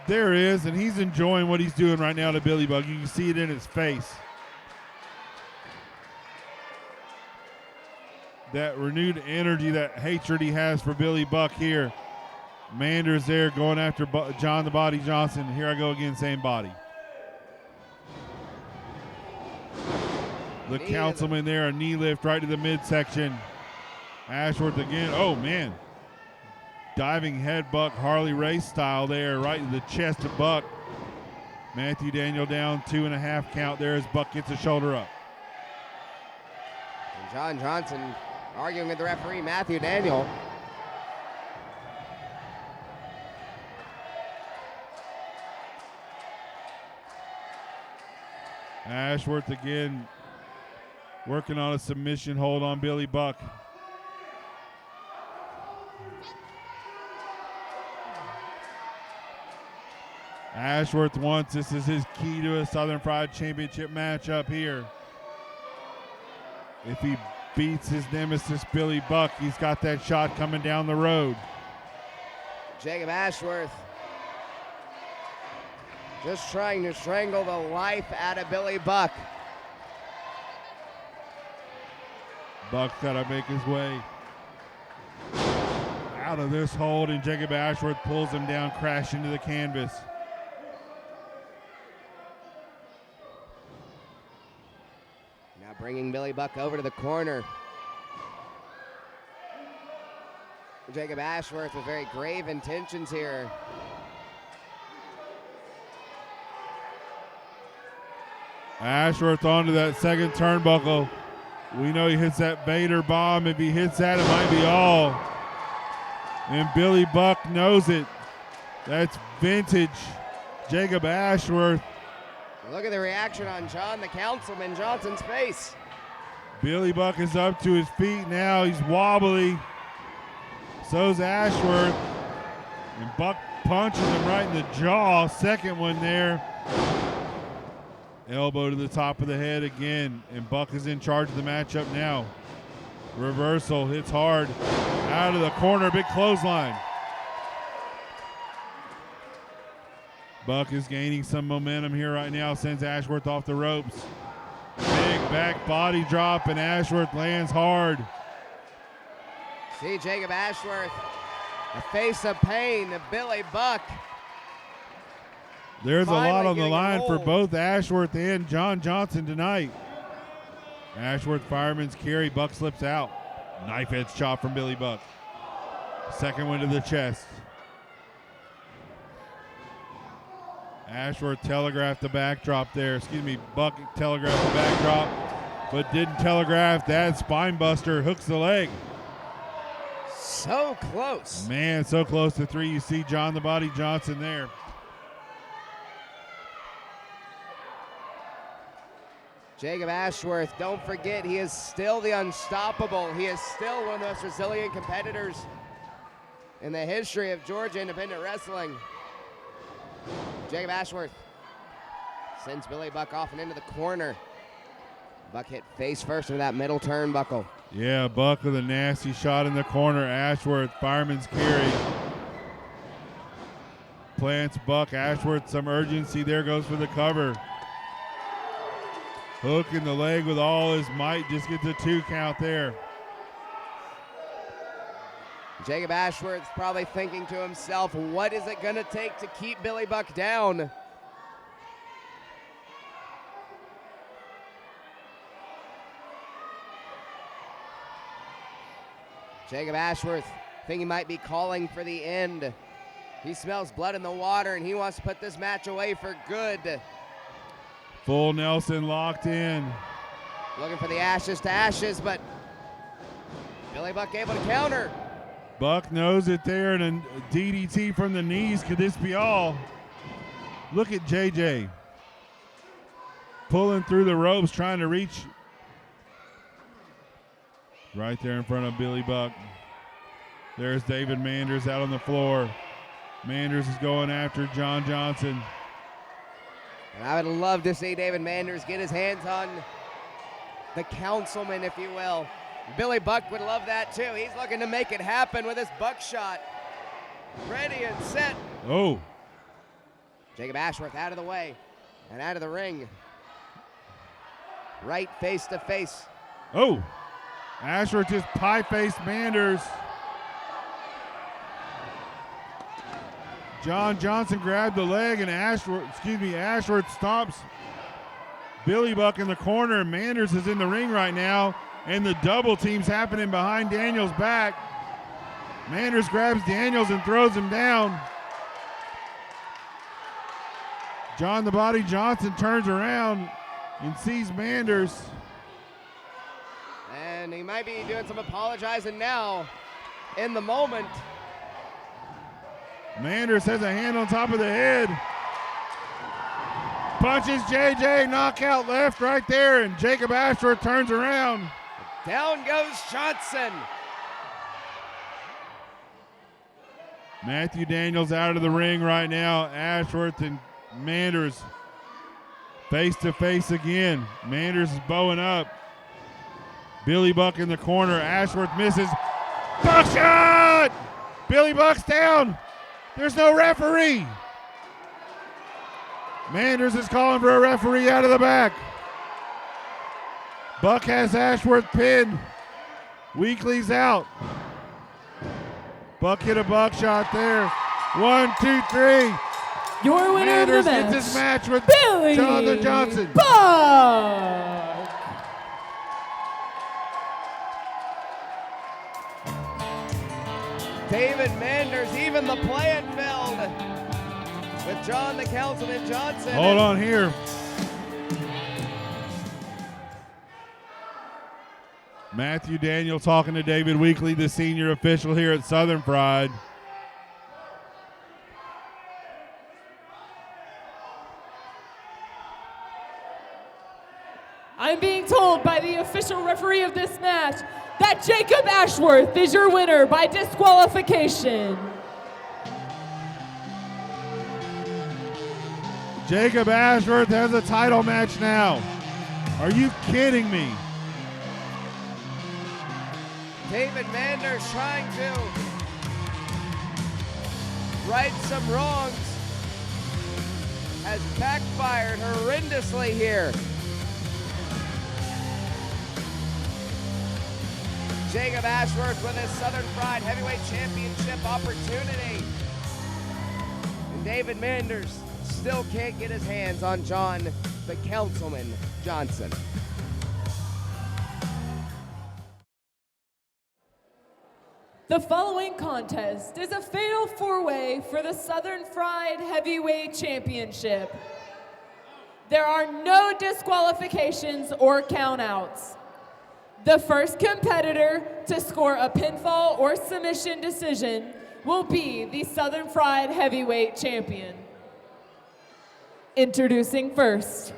There is, and he's enjoying what he's doing right now to Billy Buck. You can see it in his face. That renewed energy, that hatred he has for Billy Buck here. Manders there going after John the Body Johnson. Here I go again, same body. The councilman there, a knee lift right to the midsection. Ashworth again. Oh, man. Diving head Buck, Harley Race style there, right in the chest of Buck. Matthew Daniel down 2.5 count there as Buck gets a shoulder up. And John Johnson arguing with the referee, Matthew Daniel. Ashworth again working on a submission hold on Billy Buck. Ashworth wants, this is his key to a Southern Pride Championship matchup here. If he beats his nemesis Billy Buck, he's got that shot coming down the road. Jacob Ashworth just trying to strangle the life out of Billy Buck. Buck's got to make his way out of this hold, and Jacob Ashworth pulls him down, crashing to the canvas. Now bringing Billy Buck over to the corner. Jacob Ashworth with very grave intentions here. Ashworth onto that second turnbuckle. We know he hits that Vader bomb. If he hits that, it might be all. And Billy Buck knows it. That's vintage Jacob Ashworth. Look at the reaction on John the Councilman Johnson's face. Billy Buck is up to his feet now. He's wobbly. So's Ashworth. And Buck punches him right in the jaw. Second one there. Elbow to the top of the head again, and Buck is in charge of the matchup now. Reversal, hits hard, out of the corner, big clothesline. Buck is gaining some momentum here right now, sends Ashworth off the ropes. Big back body drop, and Ashworth lands hard. See Jacob Ashworth, a face of pain, Billy Buck. There's a lot on the line for hold. both Ashworth and John Johnson tonight. Ashworth fireman's carry, Buck slips out. Knife edge chop from Billy Buck. Second one to the chest. Ashworth telegraphed the backdrop there. Buck telegraphed the backdrop, but didn't telegraph that spine buster. Hooks the leg. So close. Man, so close to 3. You see John the Body Johnson there. Jacob Ashworth, don't forget, he is still the unstoppable. He is still one of the most resilient competitors in the history of Georgia independent wrestling. Jacob Ashworth sends Billy Buck off and into the corner. Buck hit face first into that middle turnbuckle. Yeah, Buck with a nasty shot in the corner. Ashworth, fireman's carry. Plants Buck. Ashworth, some urgency. There goes for the cover. Hook in the leg with all his might. Just gets a 2 count there. Jacob Ashworth's probably thinking to himself, what is it going to take to keep Billy Buck down? Jacob Ashworth thinking he might be calling for the end. He smells blood in the water and he wants to put this match away for good. Full Nelson locked in. Looking for the ashes to ashes, but Billy Buck able to counter. Buck knows it there, and a DDT from the knees. Could this be all? Look at JJ. Pulling through the ropes, trying to reach. Right there in front of Billy Buck. There's David Manders out on the floor. Manders is going after John Johnson. And I would love to see David Manders get his hands on the councilman, if you will. Billy Buck would love that too. He's looking to make it happen with his buckshot. Ready and set. Oh. Jacob Ashworth out of the way and out of the ring. Right face to face. Oh. Ashworth just pie-faced Manders. John Johnson grabbed the leg, and Ashworth stops Billy Buck in the corner. Manders is in the ring right now, and the double team's happening behind Daniels' back. Manders grabs Daniels and throws him down. John the Body Johnson turns around and sees Manders. And he might be doing some apologizing now in the moment. Manders has a hand on top of the head. Punches JJ, knockout left right there, and Jacob Ashworth turns around. Down goes Johnson. Matthew Daniels out of the ring right now. Ashworth and Manders face to face again. Manders is bowing up. Billy Buck in the corner. Ashworth misses. Buckshot! Billy Buck's down. There's no referee. Manders is calling for a referee out of the back. Buck has Ashworth pinned. Weekly's out. Buck hit a buckshot there. 1, 2, 3. Your winner Manders of the match, gets his match with Billy Jonathan Johnson. Buck. David Manders, even the playing field with John the Councilman Johnson. Hold on here. Matthew Daniel talking to David Weekly, the senior official here at Southern Pride. I'm being told by the official referee of this match that Jacob Ashworth is your winner by disqualification. Jacob Ashworth has a title match now. Are you kidding me? David Manders trying to right some wrongs has backfired horrendously here. Jacob Ashworth with his Southern Pride Heavyweight Championship opportunity. And David Manders still can't get his hands on John the Councilman Johnson. The following contest is a fatal four-way for the Southern Pride Heavyweight Championship. There are no disqualifications or countouts. The first competitor to score a pinfall or submission decision will be the Southern Pride Heavyweight Champion. Introducing first.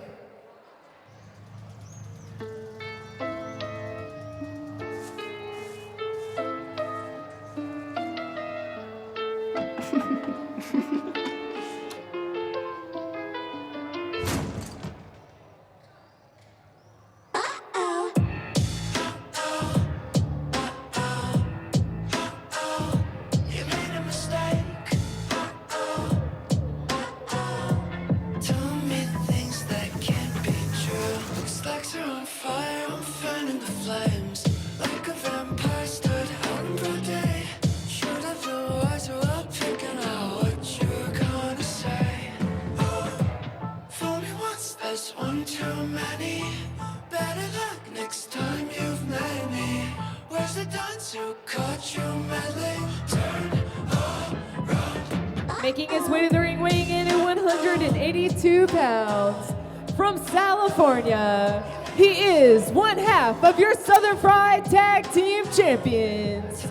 Making his way to the ring, weighing in at 182 pounds, from California, he is one half of your Southern Fried Tag Team Champions.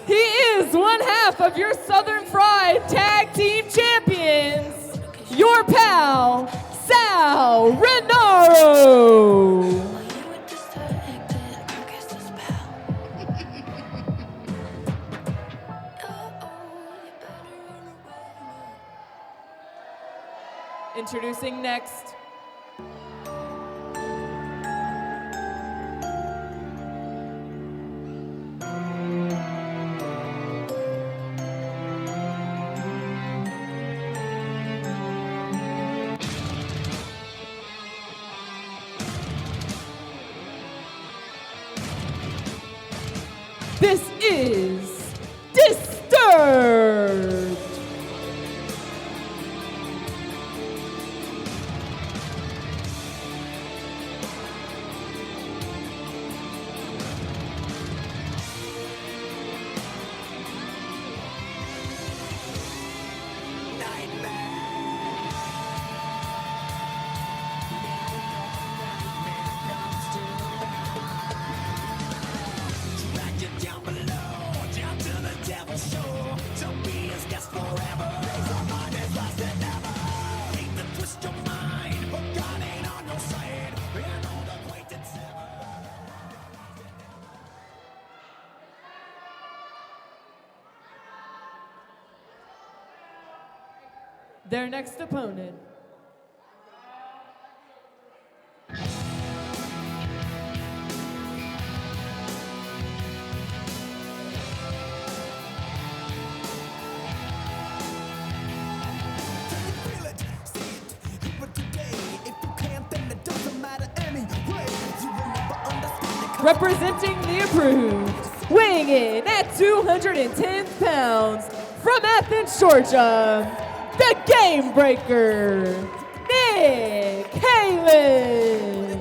He is one half of your Southern Fried Tag Team Champions, your pal, Sal Rinauro. Introducing next, this is Disturbed. Their next opponent. Representing the Approved, weighing in at 210 pounds, from Athens, Georgia, the Game Breaker, Nick Halen.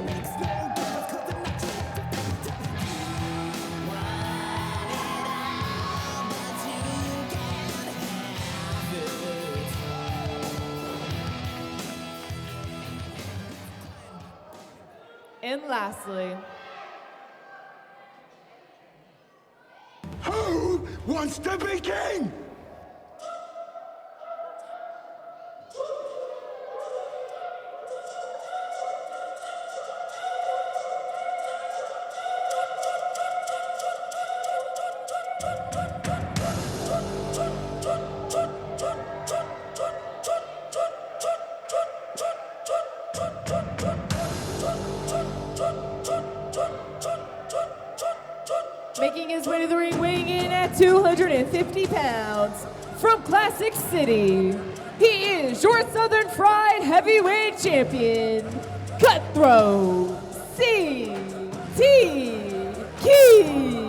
And lastly, Who wants to be king? making his way to the ring, weighing in at 250 pounds, from Classic City, he is your Southern Fried Heavyweight Champion, Cutthroat C.T. Keys.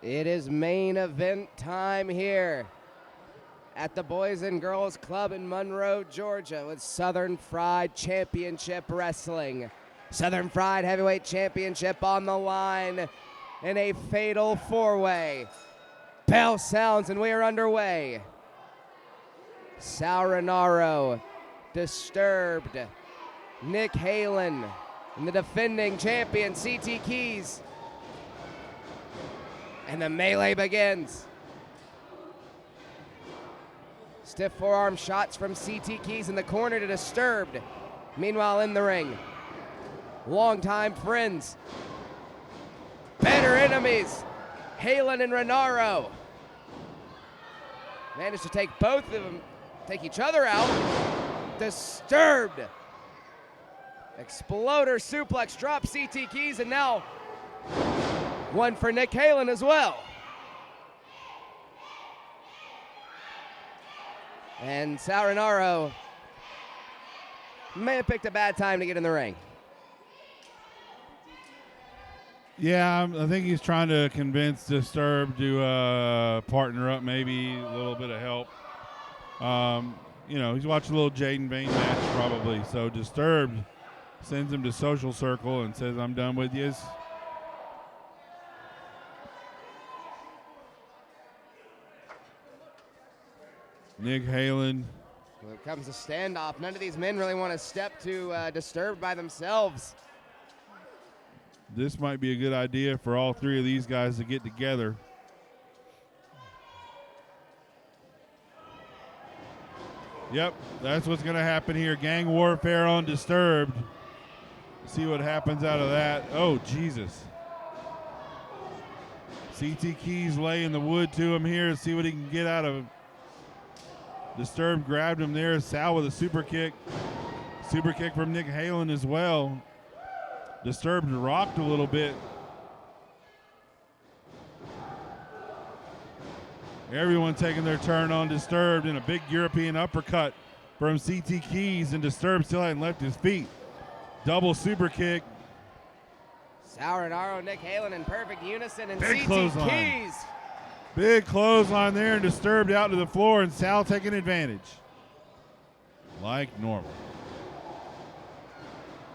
It is main event time here at the Boys and Girls Club in Monroe, Georgia, with Southern Fried Championship Wrestling. Southern Fried Heavyweight Championship on the line in a fatal four-way. Bell sounds and we are underway. Saro and Disturbed, Nick Halen, and the defending champion, CT Keys. And the melee begins. Stiff forearm shots from CT Keys in the corner to Disturbed. Meanwhile, in the ring, longtime friends, better enemies, Halen and Rinauro. Managed to take both of them, take each other out. Disturbed. Exploder suplex, drop CT keys, and now one for Nick Halen as well. And Rinauro may have picked a bad time to get in the ring. Yeah, I think he's trying to convince Disturbed to partner up, maybe a little bit of help. He's watching a little Jaden Vane match probably. So Disturbed sends him to Social Circle and says, I'm done with you. Nick Halen. When it comes to standoff, none of these men really want to step to Disturbed by themselves. This might be a good idea for all three of these guys to get together. Yep, that's what's going to happen here. Gang warfare on Disturbed. See what happens out of that. Oh, Jesus. CT Keys laying the wood to him here. See what he can get out of him. Disturbed grabbed him there. Sal with a super kick. Super kick from Nick Halen as well. Disturbed rocked a little bit. Everyone taking their turn on Disturbed, and a big European uppercut from CT Keys, and Disturbed still hadn't left his feet. Double super kick. Rinauro, Nick Halen in perfect unison, and Big CT clothesline. Keys. Big clothesline there, and Disturbed out to the floor, and Sal taking advantage. Like normal.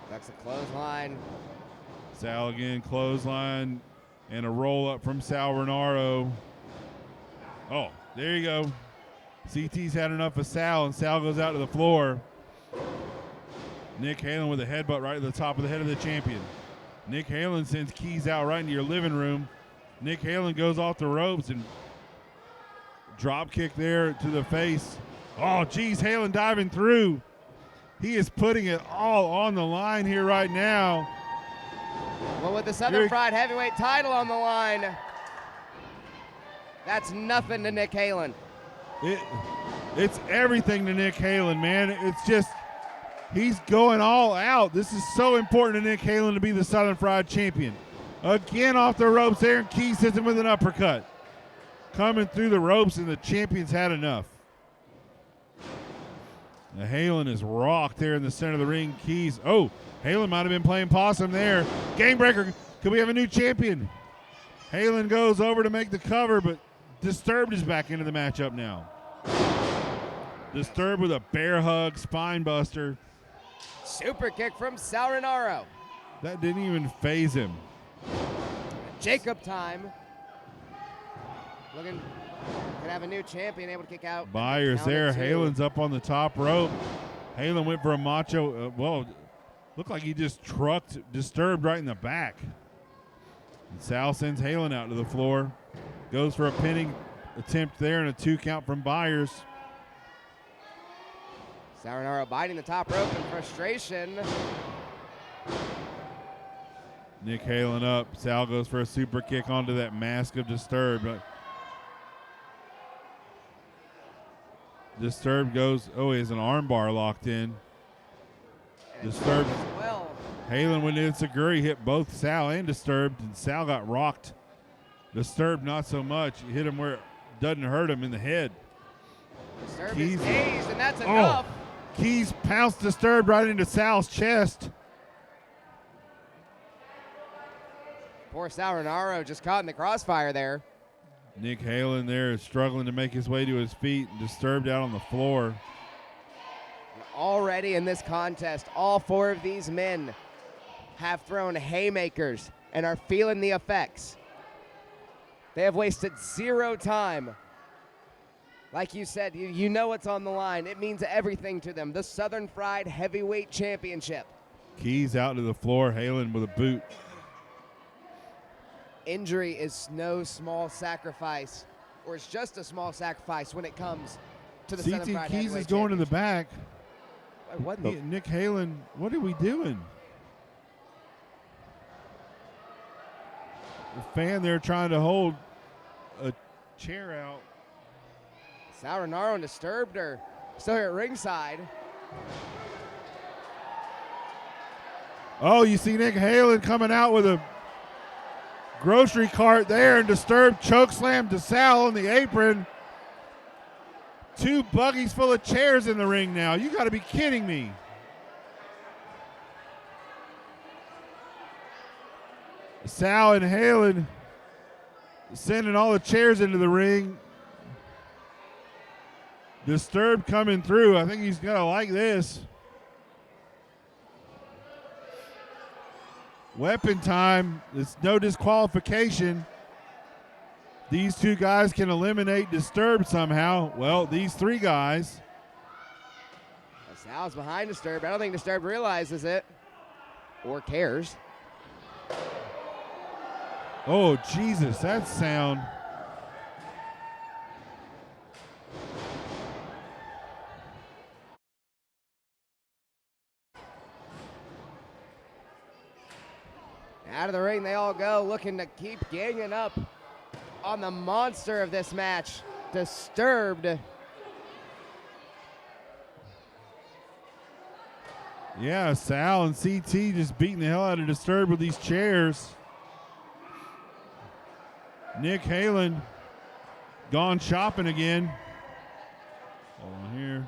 That's a clothesline. Sal again, clothesline, and a roll up from Rinauro. Oh, there you go. CT's had enough of Sal, and Sal goes out to the floor. Nick Halen with a headbutt right to the top of the head of the champion. Nick Halen sends Keys out right into your living room. Nick Halen goes off the ropes and drop kick there to the face. Oh, geez, Halen diving through. He is putting it all on the line here right now. Well, with the Southern Fried Heavyweight title on the line, that's nothing to Nick Halen. It's everything to Nick Halen, man. It's just, he's going all out. This is so important to Nick Halen to be the Southern Fried champion. Again off the ropes there, and Keys hits him with an uppercut. Coming through the ropes, and the champion's had enough. Now Halen is rocked there in the center of the ring. Keys, oh, Halen might have been playing possum there. Gangbreaker, could we have a new champion? Halen goes over to make the cover, but Disturbed is back into the matchup now. Disturbed with a bear hug, spine buster. Super kick from Rinauro. That didn't even phase him. Jacob time. Looking, could have a new champion able to kick out. Byers there. Halen's up on the top rope. Halen went for a macho. Looked like he just trucked Disturbed right in the back. And Sal sends Halen out to the floor. Goes for a pinning attempt there, and a 2 count from Byers. Rinauro biting the top rope in frustration. Nick Halen up. Sal goes for a super kick onto that mask of Disturbed. Disturbed goes, oh, he has an arm bar locked in. Disturbed. Well. Halen went in Seguri, hit both Sal and Disturbed, and Sal got rocked. Disturbed not so much. He hit him where it doesn't hurt him in the head. Disturbed is dazed, and that's enough. Keys pounced Disturbed right into Sal's chest. Poor Rinauro just caught in the crossfire there. Nick Halen there is struggling to make his way to his feet, and Disturbed out on the floor. Already in this contest, all 4 of these men have thrown haymakers and are feeling the effects. They have wasted 0 time. Like you said, you know what's on the line. It means everything to them. The Southern Fried Heavyweight Championship. Keys out to the floor. Halen with a boot. Injury is no small sacrifice, or it's just a small sacrifice when it comes to the Southern Fried Keys Heavyweight is going to the Championship. back. What the? Nick Halen, what are we doing? The fan there trying to hold a chair out. Rinauro and Disturbed are still here at ringside. Oh, you see Nick Halen coming out with a grocery cart there, and Disturbed chokeslam to Sal on the apron. 2 buggies full of chairs in the ring now. You got to be kidding me. Sal and Halen sending all the chairs into the ring. Disturbed coming through. I think he's going to like this. Weapon time. It's no disqualification. These 2 guys can eliminate Disturbed somehow. Well, these 3 guys. Sal's behind Disturbed. I don't think Disturbed realizes it or cares. Oh, Jesus, that sound. Out of the ring they all go, looking to keep ganging up on the monster of this match, Disturbed. Yeah, Sal and CT just beating the hell out of Disturbed with these chairs. Nick Halen gone shopping again. Hold on here.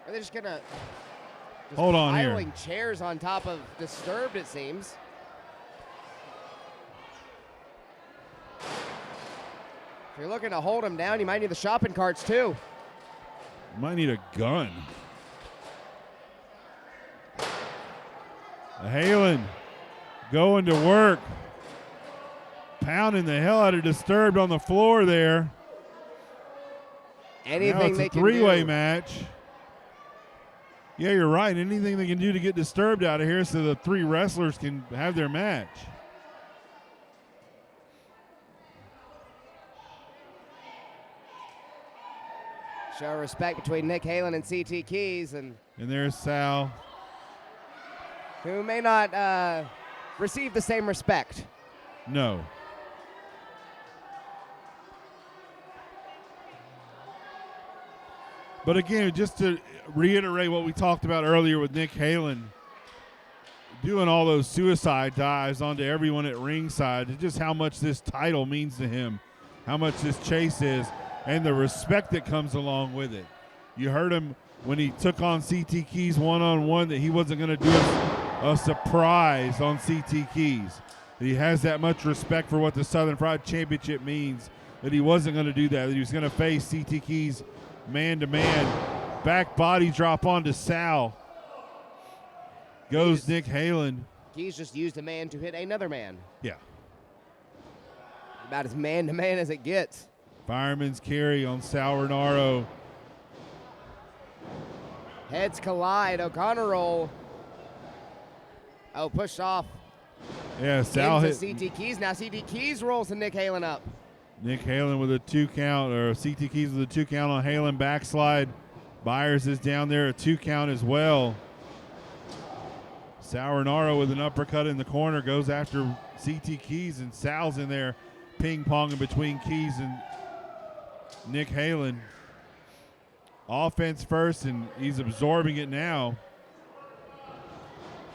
Are they just gonna hold on here? piling chairs on top of Disturbed, it seems. If you're looking to hold him down, you might need the shopping carts too. Might need a gun. Halen going to work. Pounding the hell out of Disturbed on the floor there. Anything now it's they a can three-way do. match. Yeah, you're right. Anything they can do to get Disturbed out of here so the 3 wrestlers can have their match. Show respect between Nick Halen and CT Keys, and there's Sal. who may not receive the same respect. No. But again, just to reiterate what we talked about earlier with Nick Halen, doing all those suicide dives onto everyone at ringside, just how much this title means to him, how much this chase is, and the respect that comes along with it. You heard him when he took on CT Keys one-on-one that he wasn't going to do a surprise on CT Keys. He has that much respect for what the Southern Fried Championship means that he wasn't going to do that he was going to face CT Keys man-to-man. Back body drop onto Sal. Goes Nick Halen. Keys just used a man to hit another man. Yeah. About as man-to-man as it gets. Fireman's carry on Sal Rinauro. Heads collide. O'Connor roll. Oh, pushed off. Yeah, Sal hit into CT Keys. Now CT Keys rolls to Nick Halen up. Nick Halen with a 2 count, or CT Keys with a 2 count on Halen. Backslide. Byers is down there, a 2 count as well. Sal Rinauro with an uppercut in the corner goes after CT Keys, and Sal's in there ping-ponging between Keys and Nick Halen. Offense first, and he's absorbing it now.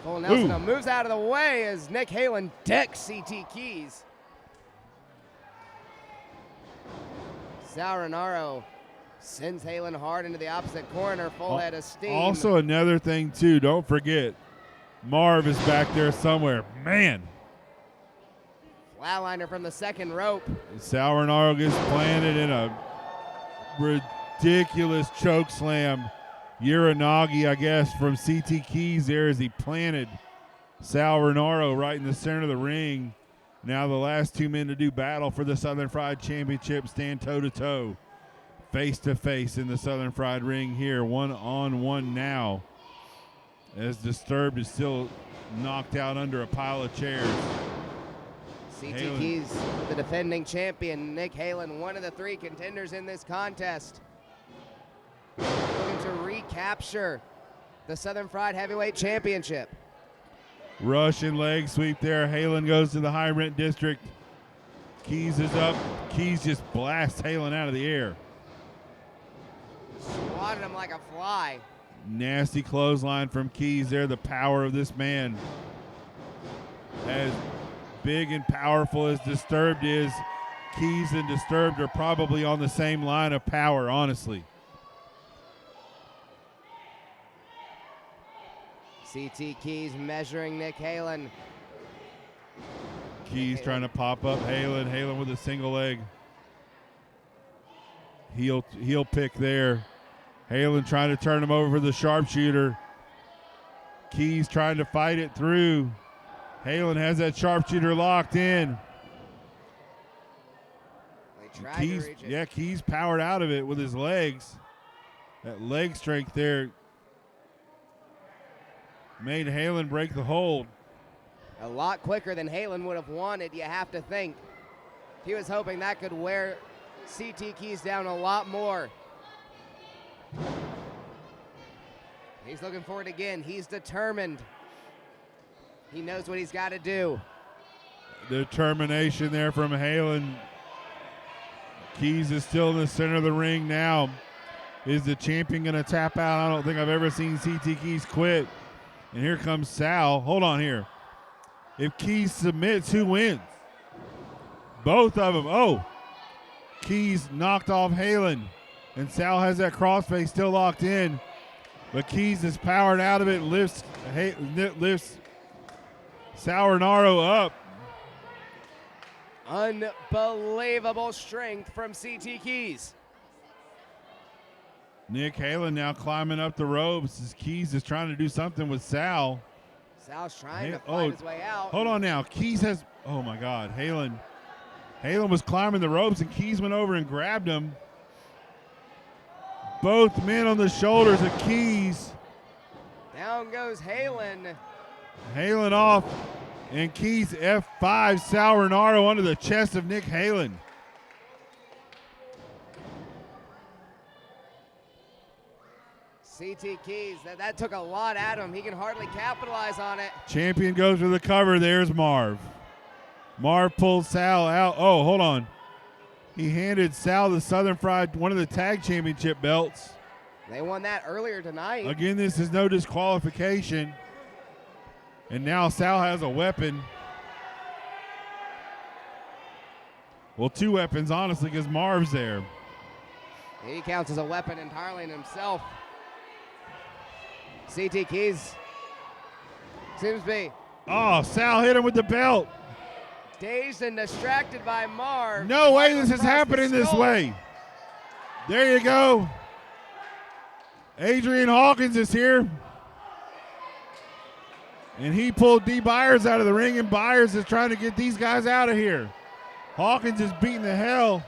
Cole Nelson now moves out of the way as Nick Halen decks CT Keys. Sal Rinauro sends Halen hard into the opposite corner, full head of steam. Also another thing, too, don't forget, Marv is back there somewhere. Man. Flatliner from the second rope. Sal Rinauro gets planted in a ridiculous choke slam. Uranagi, I guess, from CT Keys there as he planted Sal Rinauro right in the center of the ring. Now the last 2 men to do battle for the Southern Fried Championship stand toe-to-toe, face-to-face in the Southern Fried ring here, one-on-one now, as Disturbed is still knocked out under a pile of chairs. CT Halen. Keys, the defending champion. Nick Halen, one of the 3 contenders in this contest. Looking to recapture the Southern Fried Heavyweight Championship. Russian leg sweep there. Halen goes to the high rent district. Keys is up. Keys just blasts Halen out of the air. Swatted him like a fly. Nasty clothesline from Keys there. The power of this man. As big and powerful as Disturbed is, Keys and Disturbed are probably on the same line of power, honestly. CT Keys measuring Nick Halen. Keys trying to pop up Halen. Halen with a single leg. Heel pick there. Halen trying to turn him over for the sharpshooter. Keys trying to fight it through. Halen has that sharpshooter locked in. Keys powered out of it with his legs. That leg strength there made Halen break the hold. A lot quicker than Halen would have wanted, you have to think. He was hoping that could wear CT Keys down a lot more. He's looking for it again. He's determined. He knows what he's got to do. Determination there from Halen. Keys is still in the center of the ring now. Is the champion going to tap out? I don't think I've ever seen CT Keys quit. And here comes Sal. Hold on here. If Keys submits, who wins? Both of them. Oh, Keys knocked off Halen. And Sal has that crossface still locked in. But Keys is powered out of it, lifts Rinauro up. Unbelievable strength from CT Keys. Nick Halen now climbing up the ropes as Keys is trying to do something with Sal. Sal's trying to find his way out. Hold on now. Keys has, oh my God, Halen was climbing the ropes and Keys went over and grabbed him. Both men on the shoulders of Keys. Down goes Halen. Halen off, and Keys F5 Sal Rinauro under the chest of Nick Halen. CT Keys, that took a lot at him. He can hardly capitalize on it. Champion goes for the cover. There's Marv. Marv pulls Sal out. Oh, hold on. He handed Sal the Southern Fried, one of the tag championship belts. They won that earlier tonight. Again, this is no disqualification. And now Sal has a weapon. Well, two weapons, honestly, because Marv's there. He counts as a weapon entirely in himself. CT Keys seems to be. Oh, Sal hit him with the belt. Dazed and distracted by Marv. No way this is happening this way. There you go. Adrian Hawkins is here. And he pulled D. Byers out of the ring, and Byers is trying to get these guys out of here. Hawkins is beating the hell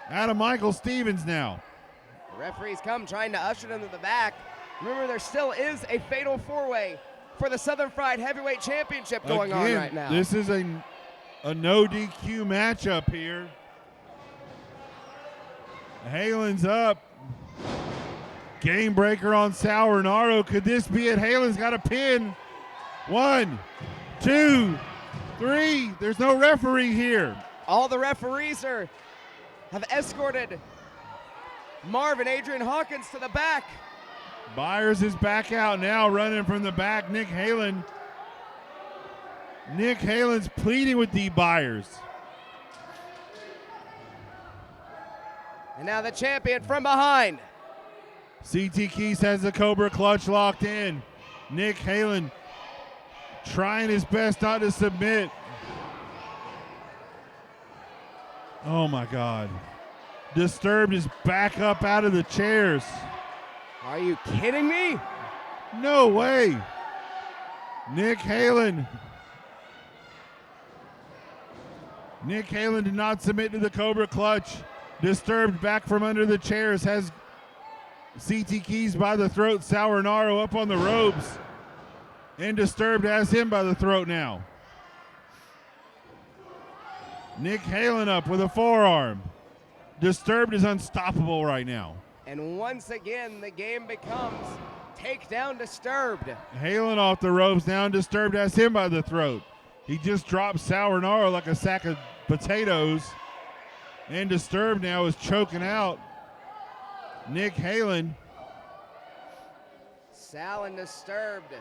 out of Michael Stevens now. The referees come trying to usher them to the back. Remember, there still is a fatal four-way for the Southern Fried Heavyweight Championship going on right now. This is a no DQ matchup here. Halen's up. Game breaker on Sal Rinauro. Could this be it? Halen's got a pin. 1, 2, 3. There's no referee here. All the referees have escorted Marv and Adrian Hawkins to the back. Byers is back out now, running from the back. Nick Halen's pleading with D. Byers. And now the champion from behind. CT Keys has the Cobra Clutch locked in. Nick Halen trying his best not to submit. Oh my God. Disturbed is back up out of the chairs. Are you kidding me? No way. Nick Halen did not submit to the Cobra Clutch. Disturbed back from under the chairs, has CT Keys by the throat. Sal Rinauro up on the ropes. And Disturbed has him by the throat now. Nick Halen up with a forearm. Disturbed is unstoppable right now. And once again, the game becomes takedown Disturbed. Halen off the ropes now, and Disturbed has him by the throat. He just dropped Sal Rinauro like a sack of potatoes. And Disturbed now is choking out Nick Halen. Sal and Disturbed.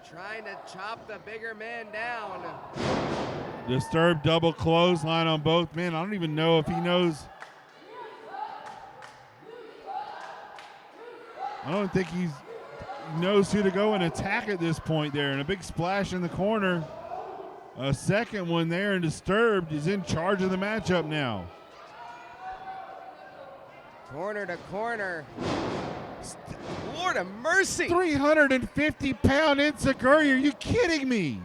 Trying to chop the bigger man down. Disturbed double clothesline on both men. I don't even know if he knows. I don't think he knows who to go and attack at this point there. And a big splash in the corner. A second one there, and Disturbed is in charge of the matchup now. Corner to corner. Lord of mercy. 350-pound Insecurity. Are you kidding me?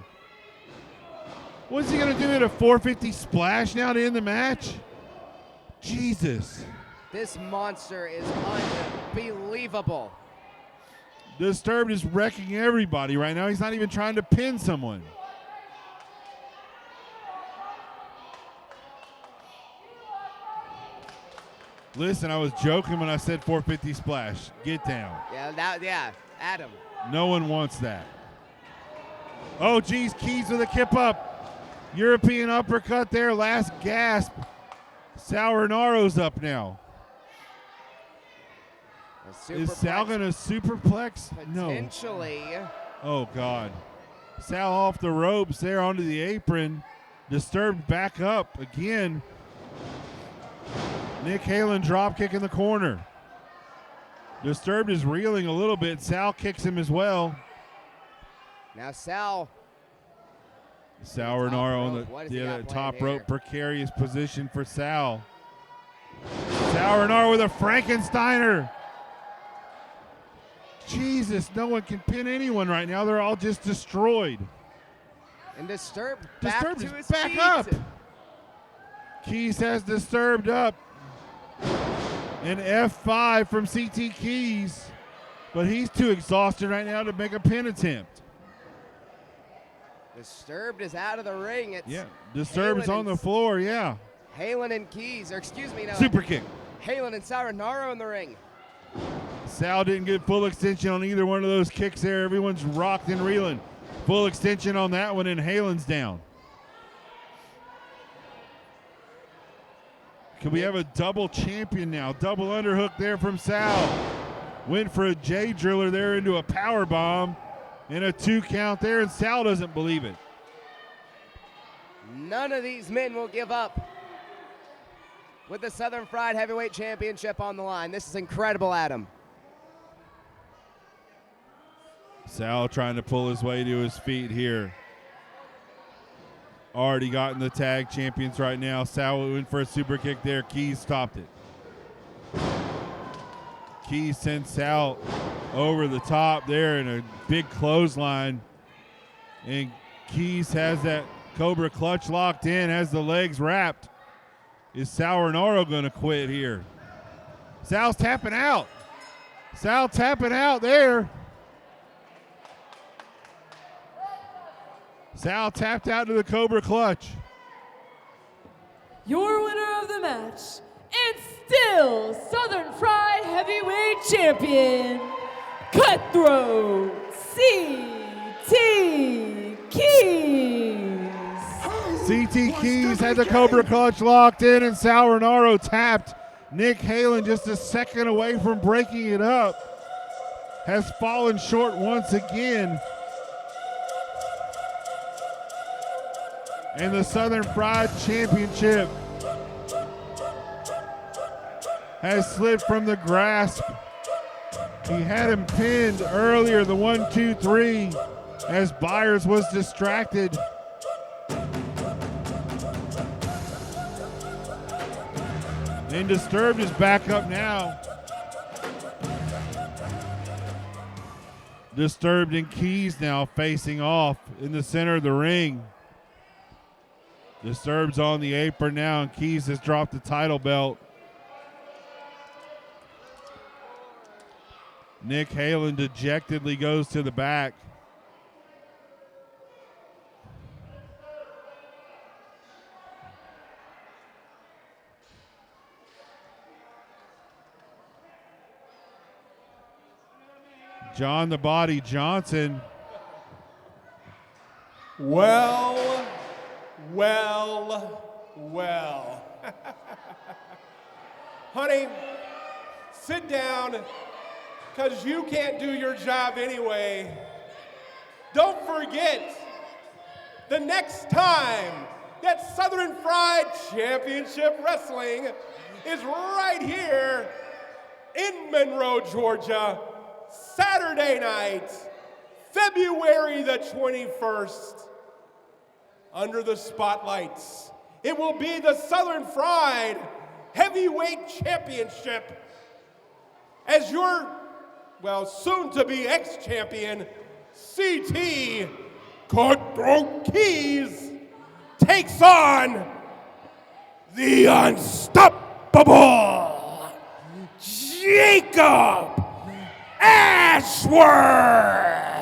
What's he going to do at a 450 splash now to end the match? Jesus. This monster is unbelievable. Disturbed is wrecking everybody right now. He's not even trying to pin someone. Listen, I was joking when I said 450 splash. Get down. Yeah, Adam. No one wants that. Oh, geez, Keys with a kip up. European uppercut there, last gasp. Rinaro's up now. Is Sal going to superplex? No. Potentially. Oh, God. Sal off the ropes there onto the apron. Disturbed back up again. Nick Halen drop kick in the corner. Disturbed is reeling a little bit. Sal kicks him as well. Now Sal Rinauro on the top rope. Precarious position for Sal. Sal Rinauro with a Frankensteiner. Jesus, no one can pin anyone right now. They're all just destroyed. And Disturbed Disturbed to is his back feet. up. Keys has Disturbed up. An F5 from CT Keys, but he's too exhausted right now to make a pin attempt. Disturbed is out of the ring. It's Disturbed is on the floor, yeah. Halen and Keys, or excuse me, no. Super kick. Halen and Rinauro in the ring. Sal didn't get full extension on either one of those kicks there. Everyone's rocked and reeling. Full extension on that one, and Halen's down. Can we have a double champion now? Double underhook there from Sal. Went for a J driller there into a power bomb and a 2 count there, and Sal doesn't believe it. None of these men will give up with the Southern Fried Heavyweight Championship on the line. This is incredible, Adam. Sal trying to pull his way to his feet here. Already gotten the tag champions right now. Sal went for a super kick there. Keys stopped it. Keys sends Sal over the top there in a big clothesline. And Keys has that Cobra clutch locked in, has the legs wrapped. Is Sal Rinauro going to quit here? Sal's tapping out. Sal tapping out there. Sal tapped out to the Cobra clutch. Your winner of the match, and still Southern Fried Heavyweight Champion, Cutthroat CT Keys. CT Keys had the Cobra clutch locked in, and Sal Rinauro tapped. Nick Halen just a second away from breaking it up. Has fallen short once again. And the Southern Fried Championship has slipped from the grasp. He had him pinned earlier, the 1, 2, 3, as Byers was distracted. And Disturbed is back up now. Disturbed and Keys now facing off in the center of the ring. Disturbed's on the apron now, and Keys has dropped the title belt. Nick Halen dejectedly goes to the back. John the Body Johnson. Well. Honey, sit down, because you can't do your job anyway. Don't forget, the next time that Southern Fried Championship Wrestling is right here in Monroe, Georgia, Saturday night, February the 21st, under the spotlights. It will be the Southern Fried Heavyweight Championship as your, well, soon-to-be ex-champion, CT Cutthroat Keys takes on the unstoppable Jacob Ashworth.